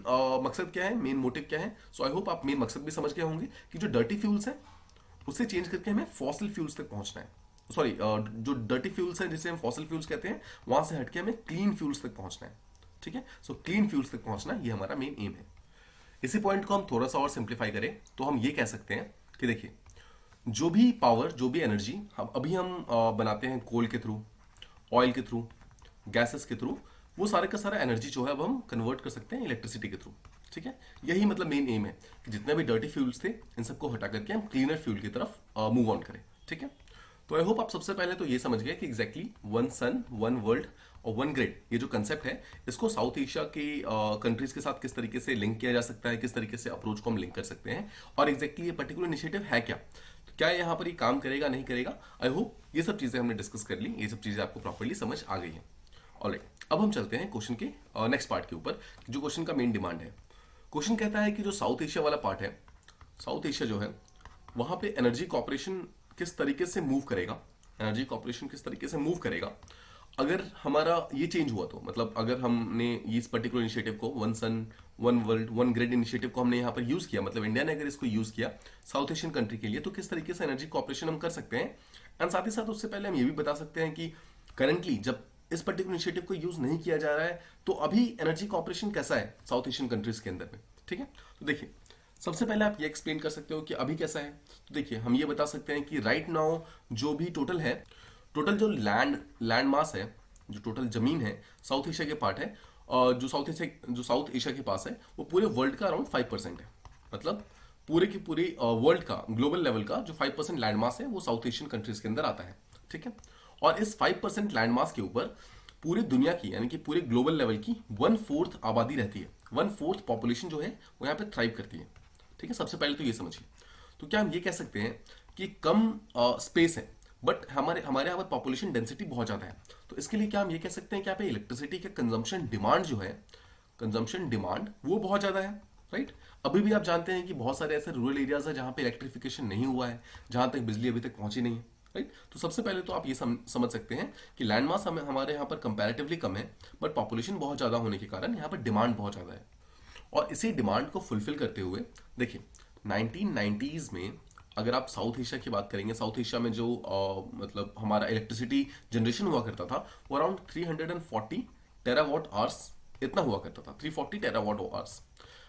मकसद क्या है, मेन मोटिव क्या है। सो आई होप आप मेन मकसद भी समझ गए होंगे कि जो डर्टी फ्यूल्स है उससे चेंज करके हमें फॉसिल फ्यूल्स तक पहुंचना है। सॉरी, जो डर्टी फ्यूल्स हैं जिसे हम फॉसिल फ्यूल्स कहते हैं, वहां से हटके हमें क्लीन फ्यूल्स तक पहुंचना है, ठीक है। सो क्लीन फ्यूल्स तक पहुंचना ये हमारा मेन एम है। इसी पॉइंट को हम थोड़ा सा और सिंप्लीफाई करें तो हम ये कह सकते हैं कि देखिए जो भी पावर, जो भी एनर्जी हम बनाते हैं कोल के थ्रू, ऑयल के थ्रू, गैसेस के थ्रू, वो सारे का सारा एनर्जी जो है अब हम कन्वर्ट कर सकते हैं इलेक्ट्रिसिटी के थ्रू, ठीक है। यही मतलब मेन एम है कि जितने भी डर्टी फ्यूल्स थे इन सबको हटा करके हम क्लीनर फ्यूल की तरफ मूव ऑन करें, ठीक है। तो आई होप आप सबसे पहले तो ये समझ गए कि exactly one sun one world और वन ग्रिड, ये जो कंसेप्ट है इसको साउथ एशिया के कंट्रीज के साथ किस तरीके से लिंक किया जा सकता है, किस तरीके से अप्रोच को हम लिंक कर सकते हैं, और एग्जैक्टली ये पर्टिकुलर इनिशिएटिव है क्या, तो क्या यहाँ पर ये काम करेगा नहीं करेगा। आई होप ये सब चीजें हमने डिस्कस कर ली, ये सब चीजें आपको प्रॉपरली समझ आ गई है। ऑलराइट, अब हम चलते हैं क्वेश्चन के नेक्स्ट पार्ट के ऊपर, जो क्वेश्चन का मेन डिमांड है। क्वेश्चन कहता है कि जो साउथ एशिया वाला पार्ट है, साउथ एशिया जो है वहां पे एनर्जी कॉर्पोरेशन किस तरीके से मूव करेगा, एनर्जी कॉर्पोरेशन किस तरीके से मूव करेगा अगर हमारा ये चेंज हुआ। तो मतलब अगर हमने इस पर्टिकुलर इनिशिएटिव को one sun one world one grid initiative को हमने यहाँ पर यूज किया, मतलब इंडिया ने अगर इसको यूज किया साउथ एशियन कंट्री के लिए, तो किस तरीके से एनर्जी कॉर्पोरेशन हम कर सकते हैं। एंड साथ ही साथ उससे पहले हम ये भी बता सकते हैं कि करंटली जब इस पर्टिकुलर इनिशिएटिव को यूज नहीं किया जा रहा है तो अभी एनर्जी कॉर्पोरेशन कैसा है साउथ एशियन कंट्रीज के अंदर में, ठीक है। तो देखिए सबसे पहले आप ये एक्सप्लेन कर सकते हो कि अभी कैसा है। तो देखिए हम ये बता सकते हैं कि राइट नाउ जो भी टोटल है, टोटल जो लैंड मास है, जो टोटल जमीन है साउथ एशिया के पार्ट है, जो साउथ एशिया के पास है वो पूरे वर्ल्ड का अराउंड 5% है। मतलब पूरे की पूरी वर्ल्ड का ग्लोबल लेवल का जो 5% लैंड मास है वो साउथ एशियन कंट्रीज के अंदर आता है, ठीक है। और इस 5% लैंड मास के ऊपर पूरी दुनिया की यानी कि पूरे ग्लोबल लेवल की 1/4 आबादी रहती है, 1/4 पॉपुलेशन जो है वो यहाँ पे थ्राइव करती है, ठीक है। सबसे पहले तो ये समझिए। तो क्या हम ये कह सकते हैं कि कम स्पेस है, बट हमारे हमारे यहाँ पर पॉपुलेशन डेंसिटी बहुत ज़्यादा है। तो इसके लिए क्या हम ये कह सकते हैं कि यहाँ पे इलेक्ट्रिसिटी का कंजम्पशन डिमांड जो है, कंजम्पशन डिमांड वो बहुत ज़्यादा है, राइट। अभी भी आप जानते हैं कि बहुत सारे ऐसे रूरल एरियाज है जहाँ पे इलेक्ट्रिफिकेशन नहीं हुआ है, जहाँ तक बिजली अभी तक पहुंची नहीं है, राइट। तो सबसे पहले तो आप ये समझ सकते हैं कि लैंड मास हमारे यहाँ पर कंपैरेटिवली कम है, बट पॉपुलेशन बहुत ज़्यादा होने के कारण यहाँ पर डिमांड बहुत ज़्यादा है। और इसी डिमांड को फुलफिल करते हुए देखिए 1990s में अगर आप साउथ एशिया की बात करेंगे, साउथ एशिया में जो मतलब हमारा इलेक्ट्रिसिटी जनरेशन हुआ करता था वो अराउंड 340 टेरावाट आवर्स इतना हुआ करता था, 340 टेरावाट आवर्स।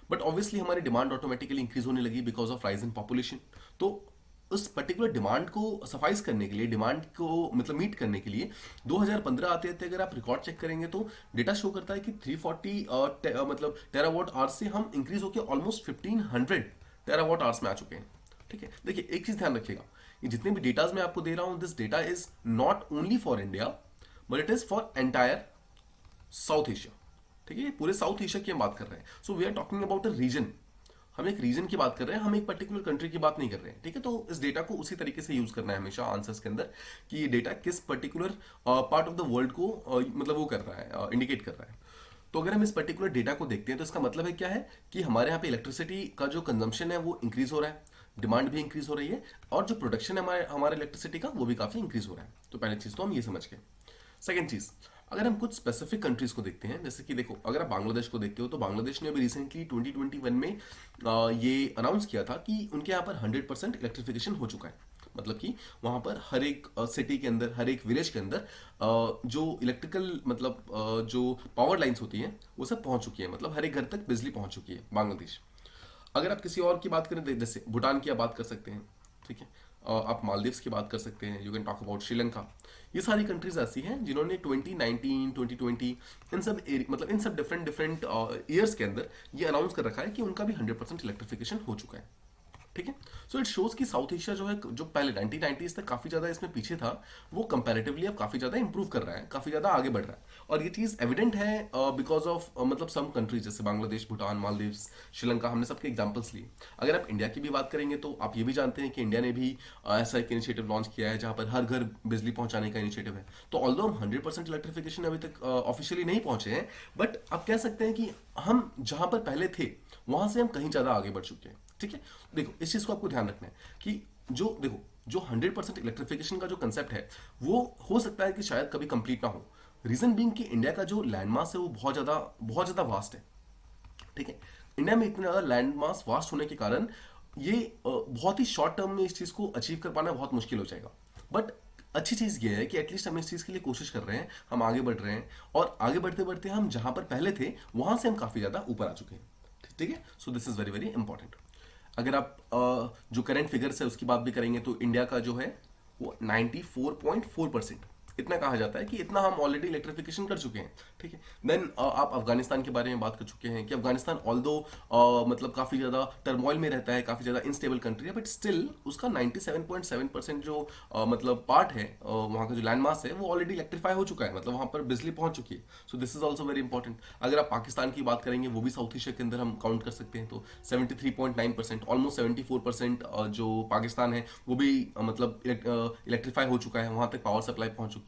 बट ऑब्वियसली हमारी डिमांड ऑटोमेटिकली इंक्रीज होने लगी because of rise in population. तो उस पर्टिकुलर डिमांड को सफाइज करने के लिए, डिमांड को मतलब मीट करने के लिए 2015 आते आते अगर आप रिकॉर्ड चेक करेंगे तो डेटा शो करता है कि 340 मतलब टेरावाट आवर्स से हम इंक्रीज होकर ऑलमोस्ट 1500 टेरावाट आवर्स में आ चुके हैं। ठीक है, देखिए एक चीज ध्यान रखिएगा, ये जितने भी डेटाज मैं आपको दे रहा हूं, this data is not only for India but it is for entire south Asia. ठीक है, पूरे साउथ एशिया की हम बात कर रहे हैं। So we are talking about a region, हम एक रीजन की बात कर रहे हैं, हम एक पर्टिकुलर कंट्री की बात नहीं कर रहे हैं। ठीक है, तो इस डेटा को उसी तरीके से यूज करना है हमेशा आंसर्स के अंदर कि ये डेटा किस particular part of the world को मतलब वो कर रहा है, इंडिकेट कर रहा है। तो अगर हम इस पर्टिकुलर डेटा को देखते हैं तो इसका मतलब है क्या है कि हमारे यहाँ पे इलेक्ट्रिसिटी का जो कंजम्पशन है वो इंक्रीज हो रहा है, डिमांड भी इंक्रीज हो रही है, और जो प्रोडक्शन है हमारे हमारे इलेक्ट्रिसिटी का वो भी काफी इंक्रीज हो रहा है। तो पहली चीज तो हम ये समझ गए। सेकंड चीज, अगर हम कुछ स्पेसिफिक कंट्रीज को देखते हैं, जैसे कि देखो अगर आप बांग्लादेश को देखते हो तो बांग्लादेश ने अभी रिसेंटली 2021 में ये अनाउंस किया था कि उनके यहाँ पर 100% इलेक्ट्रिफिकेशन हो चुका है। मतलब कि वहां पर हर एक सिटी के अंदर, हर एक विलेज के अंदर जो इलेक्ट्रिकल मतलब जो पावर लाइंस होती हैं वो सब पहुंच चुकी है, मतलब हर एक घर तक बिजली पहुंच चुकी है बांग्लादेश। अगर आप किसी और की बात करें, जैसे भूटान की आप बात कर सकते हैं, ठीक है, आप मालदीव्स की बात कर सकते हैं, you can talk about Sri Lanka. ये सारी कंट्रीज ऐसी हैं जिन्होंने 2019 2020 इन सब मतलब इन सब डिफरेंट डिफरेंट ईयर्स के अंदर ये अनाउंस कर रखा है कि उनका भी 100% इलेक्ट्रिफिकेशन हो चुका है। ठीक है, सो इट शोज कि साउथ एशिया जो है, जो पहले 1990s तक काफी ज्यादा इसमें पीछे था, वो कंपैरेटिवली अब काफी ज्यादा इंप्रूव कर रहा है, काफी ज्यादा आगे बढ़ रहा है। और ये चीज एविडेंट है बिकॉज ऑफ मतलब सम कंट्रीज जैसे बांग्लादेश, भूटान, मालदीव्स, श्रीलंका, हमने सबके एग्जांपल्स लिए। अगर आप इंडिया की भी बात करेंगे तो आप ये भी जानते हैं कि इंडिया ने भी ऐसा एक इनिशिएटिव लॉन्च किया है जहां पर हर घर बिजली पहुंचाने का इनिशिएटिव है। तो ऑल्दो हम 100% इलेक्ट्रिफिकेशन अभी तक ऑफिशियली नहीं पहुंचे हैं, बट आप कह सकते हैं कि हम जहां पर पहले थे वहां से हम कहीं ज्यादा आगे बढ़ चुके हैं। ठीक है, देखो इस चीज को आपको ध्यान रखना है कि जो 100% इलेक्ट्रिफिकेशन का जो कंसेप्ट है वो हो सकता है कि शायद कभी कंप्लीट ना हो। रीजन बीइंग कि इंडिया का जो लैंड मास है वो बहुत ज्यादा वास्ट है। ठीक है, इंडिया में इतना ज्यादा लैंड मास वास्ट होने के कारण ये बहुत ही शॉर्ट टर्म में इस चीज को अचीव कर पाना बहुत मुश्किल हो जाएगा। बट अच्छी चीज ये है कि एटलीस्ट हम इस चीज के लिए कोशिश कर रहे हैं, हम आगे बढ़ रहे हैं, और आगे बढ़ते बढ़ते हम जहां पर पहले थे वहां से हम काफी ज्यादा ऊपर आ चुके हैं। ठीक है, so this is very very important. अगर आप जो करंट फिगर्स है उसकी बात भी करेंगे तो इंडिया का जो है वो 94.4% इतना कहा जाता है कि इतना हम ऑलरेडी इलेक्ट्रिफिकेशन कर चुके हैं। ठीक है, देन आप अफगानिस्तान के बारे में बात कर चुके हैं कि अफगानिस्तान ऑल्दो मतलब काफी ज्यादा टर्मोइल में रहता है, काफी ज्यादा इनस्टेबल कंट्री है, बट स्टिल उसका 97.7% जो मतलब पार्ट है वहां का जो लैंड मास है वो ऑलरेडी इलेक्ट्रीफाई हो चुका है, मतलब वहां पर बिजली पहुंच चुकी है। So this is also very important. अगर आप पाकिस्तान की बात करेंगे वो भी साउथ एशिया के अंदर हम काउंट कर सकते हैं, तो 73.9%, ऑलमोस्ट 74% जो पाकिस्तान है वो भी मतलब इलेक्ट्रीफाई हो चुका है, वहां तक पावर सप्लाई पहुंच चुकी है।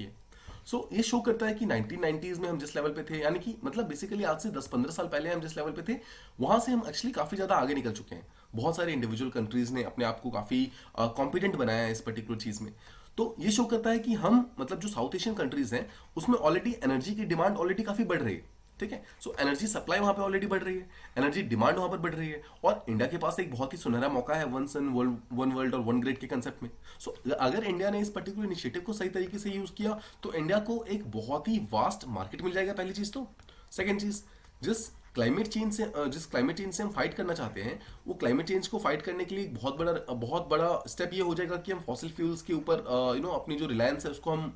सो ये शो करता है कि 1990s में हम जिस लेवल पे थे, यानी कि मतलब बेसिकली आज से 10-15 साल पहले हम जिस लेवल पे थे वहां से हम एक्चुअली काफी ज्यादा आगे निकल चुके हैं। बहुत सारे इंडिविजुअल कंट्रीज ने अपने आप को काफी कॉम्पिटेंट बनाया है इस पर्टिकुलर चीज में। तो ये शो करता है कि हम मतलब जो साउथ एशियन कंट्रीज हैं उसमें ऑलरेडी एनर्जी की डिमांड ऑलरेडी काफी बढ़ रही है। ठीक है, सो एनर्जी सप्लाई वहां पे ऑलरेडी बढ़ रही है, एनर्जी डिमांड वहां पर बढ़ रही है, और इंडिया के पास एक बहुत ही सुनहरा मौका है वन सन वन वर्ल्ड और वन ग्रिड के कंसेप्ट में। सो अगर इंडिया ने इस पर्टिकुलर इनिशिएटिव को सही तरीके से यूज किया तो इंडिया को एक बहुत ही वास्ट मार्केट मिल जाएगा, पहली चीज तो। सेकेंड चीज, जिस क्लाइमेट चेंज से हम फाइट करना चाहते हैं, वो क्लाइमेट चेंज को फाइट करने के लिए एक बहुत बड़ा स्टेप ये हो जाएगा कि हम फॉसिल फ्यूल्स के ऊपर अपनी जो रिलायंस है उसको हम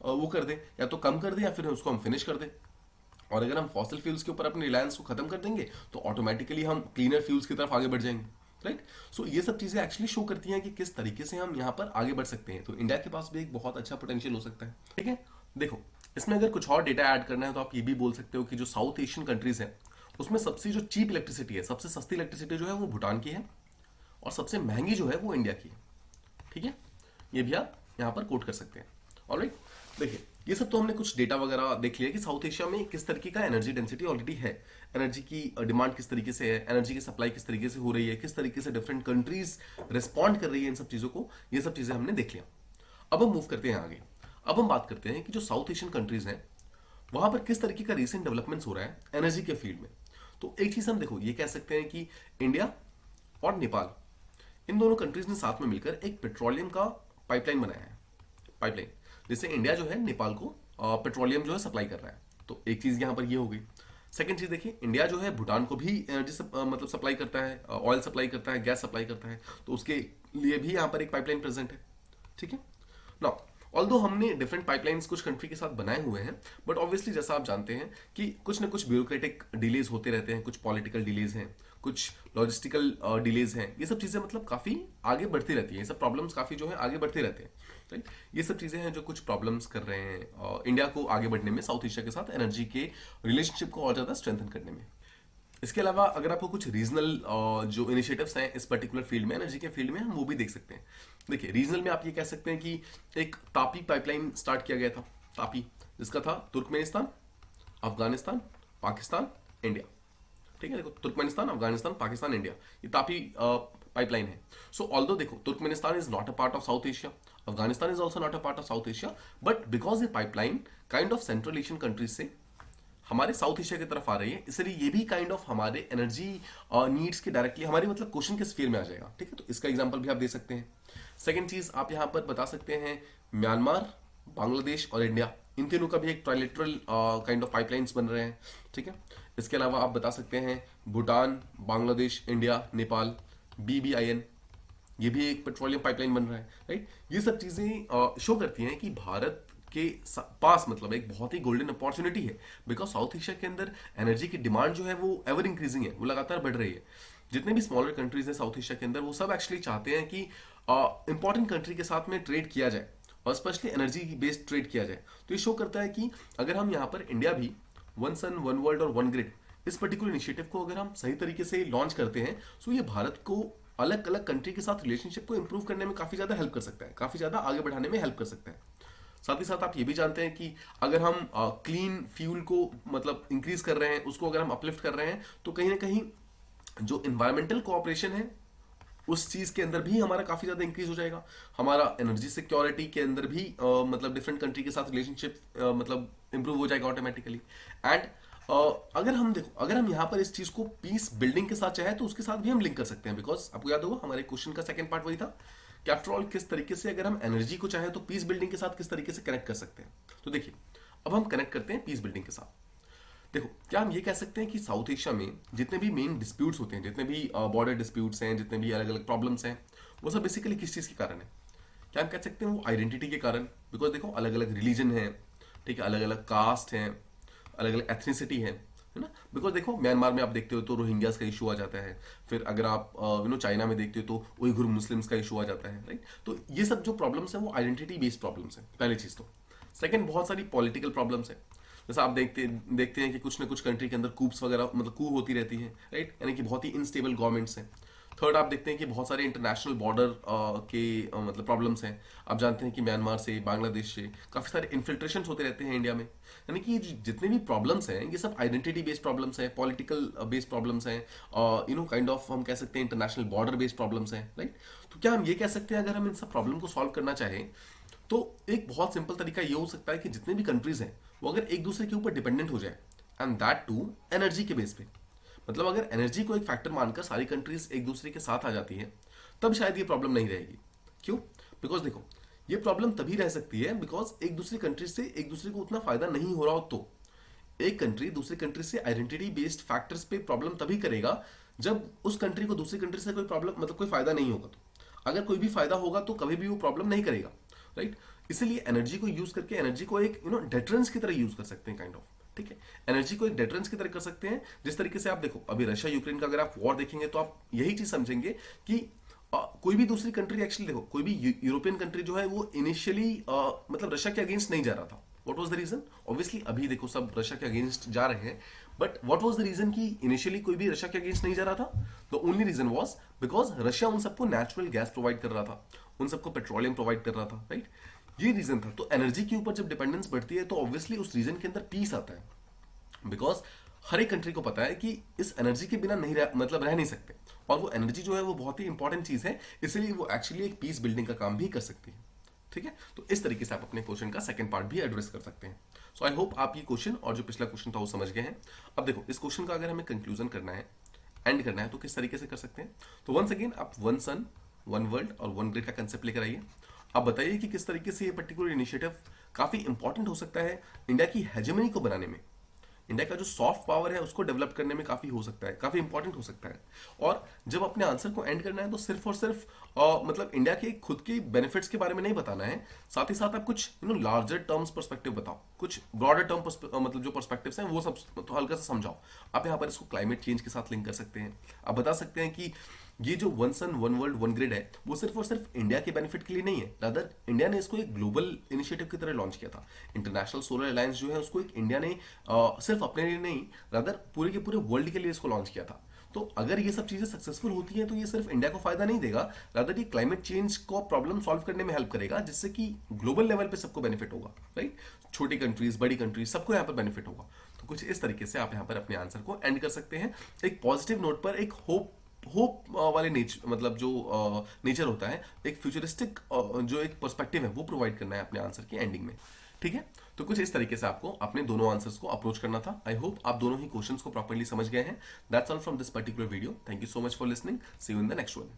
वो कर दें, या तो कम कर दें या फिर उसको हम फिनिश कर दें। और अगर हम फॉसिल फ्यूल्स के ऊपर अपने रिलायंस को खत्म कर देंगे तो ऑटोमेटिकली हम क्लीनर फ्यूल्स की तरफ आगे बढ़ जाएंगे, राइट। सो ये सब चीजें एक्चुअली शो करती हैं कि किस तरीके से हम यहाँ पर आगे बढ़ सकते हैं। तो इंडिया के पास भी एक बहुत अच्छा पोटेंशियल हो सकता है। ठीक है, देखो इसमें अगर कुछ और डेटा ऐड करना है तो आप ये भी बोल सकते हो कि जो साउथ एशियन कंट्रीज है उसमें सबसे जो चीप इलेक्ट्रिसिटी है, सबसे सस्ती इलेक्ट्रिसिटी जो है वो भूटान की है, और सबसे महंगी जो है वो इंडिया की है। ठीक है, ये भी आप यहाँ पर कोट कर सकते हैं। ऑलराइट, देखिए ये सब तो हमने कुछ डेटा वगैरह देख लिया कि साउथ एशिया में किस तरीके का एनर्जी डेंसिटी ऑलरेडी है, एनर्जी की डिमांड किस तरीके से है, एनर्जी की सप्लाई किस तरीके से हो रही है, किस तरीके से डिफरेंट कंट्रीज रिस्पॉन्ड कर रही है इन सब चीजों को, ये सब चीजें हमने देख लिया। अब हम मूव करते हैं आगे। अब हम बात करते हैं कि जो साउथ एशियन कंट्रीज हैं वहां पर किस तरीके का रिसेंट डेवलपमेंट्स हो रहा है एनर्जी के फील्ड में। तो एक चीज हम देखो ये कह सकते हैं कि इंडिया और नेपाल, इन दोनों कंट्रीज ने साथ में मिलकर एक पेट्रोलियम का पाइपलाइन बनाया है। पाइपलाइन जिससे इंडिया जो है नेपाल को पेट्रोलियम जो है सप्लाई कर रहा है। तो एक चीज यहां पर ये हो गई। सेकंड चीज देखिए, इंडिया जो है भूटान को भी एनर्जी मतलब सप्लाई करता है, ऑयल सप्लाई करता है, गैस सप्लाई करता है, तो उसके लिए भी यहां पर एक पाइपलाइन प्रेजेंट है। ठीक है ना। ऑल्दो हमने डिफरेंट पाइपलाइंस कुछ कंट्री के साथ बनाए हुए हैं, बट ऑब्वियसली जैसा आप जानते हैं कि कुछ ना कुछ ब्यूरोक्रेटिक डिलेज होते रहते हैं, कुछ पॉलिटिकल डिलेज हैं, कुछ लॉजिस्टिकल डिलेज हैं, ये सब चीजें मतलब काफी आगे बढ़ती रहती है, ये सब प्रॉब्लम्स काफी जो है आगे बढ़ते रहते हैं। राइट, ये सब चीजें हैं जो कुछ प्रॉब्लम्स कर रहे हैं इंडिया को आगे बढ़ने में, साउथ एशिया के साथ एनर्जी के रिलेशनशिप को और ज्यादा स्ट्रेंथन करने में। इसके अलावा अगर आपको कुछ रीजनल जो इनिशिएटिव्स हैं इस पर्टिकुलर फील्ड में, एनर्जी के फील्ड में, हम वो भी देख सकते हैं। देखिए रीजनल में आप ये कह सकते हैं कि एक तापी पाइपलाइन स्टार्ट किया गया था, तापी, जिसका था तुर्कमेनिस्तान, अफगानिस्तान, पाकिस्तान, इंडिया। ठीक है, देखो तुर्कमेनिस्तान, अफगानिस्तान, पाकिस्तान, इंडिया, ये तापी पाइपलाइन है। सो ऑल्दो देखो Turkmenistan is not a part of south Asia, Afghanistan is also not a part of south Asia, but because ये pipeline kind of central Asian countries से हमारे south Asia की तरफ आ रही है, इसलिए ये भी काइंड ऑफ हमारे एनर्जी नीड्स के डायरेक्टली हमारे मतलब क्वेश्चन के स्फीयर में आ जाएगा। ठीक है, तो इसका एग्जांपल भी आप दे सकते हैं। सेकंड चीज आप यहां पर बता सकते हैं म्यांमार, बांग्लादेश और इंडिया, इन तीनों का भी एक ट्राइलेटरल काइंड ऑफ पाइपलाइंस बन रहे हैं। ठीक है, इसके अलावा आप बता सकते हैं भूटान, बांग्लादेश, इंडिया, नेपाल, BBIN, ये भी एक पेट्रोलियम पाइपलाइन बन रहा है। राइट, ये सब चीजें शो करती हैं कि भारत के पास मतलब एक बहुत ही गोल्डन अपॉर्चुनिटी है, बिकॉज साउथ एशिया के अंदर एनर्जी की डिमांड जो है वो एवर इंक्रीजिंग है, वो लगातार बढ़ रही है। जितने भी स्मॉलर कंट्रीज हैं साउथ एशिया के अंदर, वो सब एक्चुअली चाहते हैं कि इंपॉर्टेंट कंट्री के साथ में ट्रेड किया जाए और स्पेशली एनर्जी बेस्ड ट्रेड किया जाए। तो ये शो करता है कि अगर हम यहाँ पर इंडिया भी वन सन वन वर्ल्ड और वन ग्रिड, इस पर्टिकुलर इनिशिएटिव को अगर हम सही तरीके से लॉन्च करते हैं, तो ये भारत को अलग अलग कंट्री के साथ रिलेशनशिप को इंप्रूव करने में काफी ज्यादा हेल्प कर सकता है, काफी ज्यादा आगे बढ़ाने में हेल्प कर सकता है। साथ ही साथ आप ये भी जानते हैं कि अगर हम क्लीन फ्यूल को मतलब इंक्रीज कर रहे हैं, उसको अगर हम अपलिफ्ट कर रहे हैं, तो कहीं ना कहीं जो इन्वायरमेंटल कोऑपरेशन है उस चीज के अंदर भी हमारा काफी ज्यादा इंक्रीज हो जाएगा। हमारा एनर्जी सिक्योरिटी के अंदर भी मतलब डिफरेंट कंट्री के साथ रिलेशनशिप मतलब इंप्रूव हो जाएगा ऑटोमेटिकली। एंड अगर हम देखो, अगर हम यहाँ पर इस चीज को पीस बिल्डिंग के साथ चाहे तो उसके साथ भी हम लिंक कर सकते हैं, बिकॉज आपको याद होगा हमारे क्वेश्चन का सेकंड पार्ट वही था कि आफ्टर ऑल किस तरीके से अगर हम एनर्जी को चाहे तो पीस बिल्डिंग के साथ किस तरीके से कनेक्ट कर सकते हैं। तो देखिए अब हम कनेक्ट करते हैं पीस बिल्डिंग के साथ। देखो क्या हम ये कह सकते हैं कि साउथ एशिया में जितने भी मेन डिस्प्यूट्स होते हैं, जितने भी बॉर्डर डिस्प्यूट्स हैं, जितने भी अलग अलग प्रॉब्लम्स हैं, वो सब बेसिकली किस चीज़ के कारण है? क्या हम कह सकते हैं वो आइडेंटिटी के कारण? बिकॉज देखो अलग अलग रिलीजन है, ठीक है, अलग अलग कास्ट हैं, अलग अलग एथनिसिटी है ना। बिकॉज देखो म्यांमार में आप देखते हो तो रोहिंग्यास का इशू आ जाता है, फिर अगर आप चाइना में देखते हो तो उइघुर मुस्लिम्स का इशू आ जाता है। राइट, तो ये सब जो प्रॉब्लम्स हैं वो आइडेंटिटी बेस्ड प्रॉब्लम्स हैं, पहली चीज तो। सेकंड, बहुत सारी पॉलिटिकल प्रॉब्लम्स है, जैसा आप देखते हैं कि कुछ ना कुछ कंट्री के अंदर कूप्स वगैरह मतलब कू होती रहती है। राइट, यानी कि बहुत ही इनस्टेबल गवर्नमेंट्स हैं। थर्ड, आप देखते हैं कि बहुत सारे इंटरनेशनल बॉर्डर के मतलब प्रॉब्लम्स हैं। आप जानते हैं कि म्यांमार से, बांग्लादेश से काफी सारे इन्फिल्ट्रेशन होते रहते हैं इंडिया में। यानी कि जितने भी प्रॉब्लम्स हैं ये सब आइडेंटिटी बेस्ड प्रॉब्लम्स हैं, पॉलिटिकल बेस्ड प्रॉब्लम्स हैं, काइंड ऑफ हम कह सकते हैं इंटरनेशनल बॉर्डर बेस्ड प्रॉब्लम्स हैं। राइट, तो क्या हम ये कह सकते हैं अगर हम इन सब प्रॉब्लम को सॉल्व करना चाहें तो एक बहुत सिंपल तरीका ये हो सकता है कि जितने भी कंट्रीज हैं वो अगर एक दूसरे के ऊपर डिपेंडेंट हो जाए, एंड दैट टू एनर्जी के बेस पे। मतलब अगर एनर्जी को एक फैक्टर मानकर सारी कंट्रीज एक दूसरे के साथ आ जाती है तब शायद ये प्रॉब्लम नहीं रहेगी। क्यों? बिकॉज देखो ये प्रॉब्लम तभी रह सकती है बिकॉज एक दूसरी कंट्री से एक दूसरे को उतना फायदा नहीं हो रहा हो। तो एक कंट्री दूसरी कंट्री से आइडेंटिटी बेस्ड फैक्टर्स पे प्रॉब्लम तभी करेगा जब उस कंट्री को दूसरी कंट्री से कोई प्रॉब्लम मतलब कोई फायदा नहीं होगा। तो अगर कोई भी फायदा होगा तो कभी भी वो प्रॉब्लम नहीं करेगा। राइट, इसीलिए एनर्जी को यूज करके एनर्जी को एक डेटरेंस की तरह यूज कर सकते हैं काइंड ऑफ। ठीक है, एनर्जी को एक डेटरेंस की तरह कर सकते हैं। जिस तरीके से आप देखो अभी रशिया यूक्रेन का अगर आप वॉर देखेंगे तो आप यही चीज समझेंगे कि कोई भी दूसरी कंट्री एक्चुअली देखो कोई भी यूरोपियन कंट्री जो है वो इनिशियली मतलब रशिया के अगेंस्ट नहीं जा रहा था। What was the reason? Obviously अभी देखो सब रशिया के अगेंस्ट जा रहे हैं, but what was the reason कि इनिशियली कोई भी रशिया के अगेंस्ट नहीं जा रहा था? The only reason was because Russia उन सबको नेचुरल गैस प्रोवाइड कर रहा था, उन सबको पेट्रोलियम प्रोवाइड कर रहा था, राइट? ये रीजन था। तो एनर्जी के ऊपर जब डिपेंडेंस बढ़ती है तो ऑब्वियसली उस रीजन के अंदर पीस आता है, बिकॉज हर एक कंट्री को पता है कि इस एनर्जी के बिना नहीं मतलब रह नहीं सकते, और वो एनर्जी जो है वो बहुत ही इंपॉर्टेंट चीज है, इसलिए वो एक्चुअली एक पीस बिल्डिंग का काम भी कर सकती है। ठीक है, तो इस तरीके से आप अपने क्वेश्चन का सेकंड पार्ट भी एड्रेस कर सकते हैं। सो आई होप आप ये क्वेश्चन और जो पिछला क्वेश्चन था वो समझ गए हैं। अब देखो इस क्वेश्चन का अगर हमें कंक्लूजन करना है, एंड करना है, तो किस तरीके से कर सकते हैं? तो वंस अगेन आप वन सन वन वर्ल्ड और वन ग्रिड का कंसेप्ट लेकर आइए। आप बताइए कि किस तरीके से ये पर्टिकुलर इनिशिएटिव काफी इंपॉर्टेंट हो सकता है इंडिया की हेजेमनी को बनाने में, इंडिया का जो सॉफ्ट पावर है उसको डेवलप करने में काफी हो सकता है, काफी इंपॉर्टेंट हो सकता है। और जब अपने आंसर को एंड करना है तो सिर्फ और सिर्फ मतलब इंडिया के खुद के बेनिफिट्स के बारे में नहीं बताना है, साथ ही साथ आप कुछ लार्जर टर्म्स पर्सपेक्टिव बताओ, कुछ ब्रॉडर टर्म मतलब जो पर्सपेक्टिव्स हैं वो सब तो हल्का सा समझाओ। आप यहाँ पर इसको क्लाइमेट चेंज के साथ लिंक कर सकते हैं। आप बता सकते हैं कि ये जो one sun one world one grid है वो सिर्फ और सिर्फ इंडिया के बेनिफिट के लिए नहीं है, रादर इंडिया ने इसको एक ग्लोबल इनिशिएटिव की तरह लॉन्च किया था। इंटरनेशनल सोलर अलायंस जो है उसको एक इंडिया ने सिर्फ अपने लिए नहीं, रादर पूरे के पूरे वर्ल्ड के लिए इसको लॉन्च किया था। तो अगर ये सब चीजें सक्सेसफुल होती हैं तो ये सिर्फ इंडिया को फायदा नहीं देगा, रादर ये क्लाइमेट चेंज को प्रॉब्लम सॉल्व करने में हेल्प करेगा, जिससे कि ग्लोबल लेवल पे सबको बेनिफिट होगा, राइट? छोटी कंट्रीज, बड़ी कंट्रीज, सबको यहाँ पर बेनिफिट होगा। तो कुछ इस तरीके से आप यहाँ पर अपने आंसर को एंड कर सकते हैं, एक पॉजिटिव नोट पर, एक होप वाले नेचर, मतलब जो नेचर होता है, एक फ्यूचरिस्टिक जो एक पर्सपेक्टिव है वो प्रोवाइड करना है अपने आंसर की एंडिंग में। ठीक है, तो कुछ इस तरीके से आपको अपने दोनों आंसर्स को अप्रोच करना था। आई होप आप दोनों ही क्वेश्चंस को प्रॉपर्ली समझ गए हैं। That's all from this particular video. Thank you so much for listening. See you in the next one.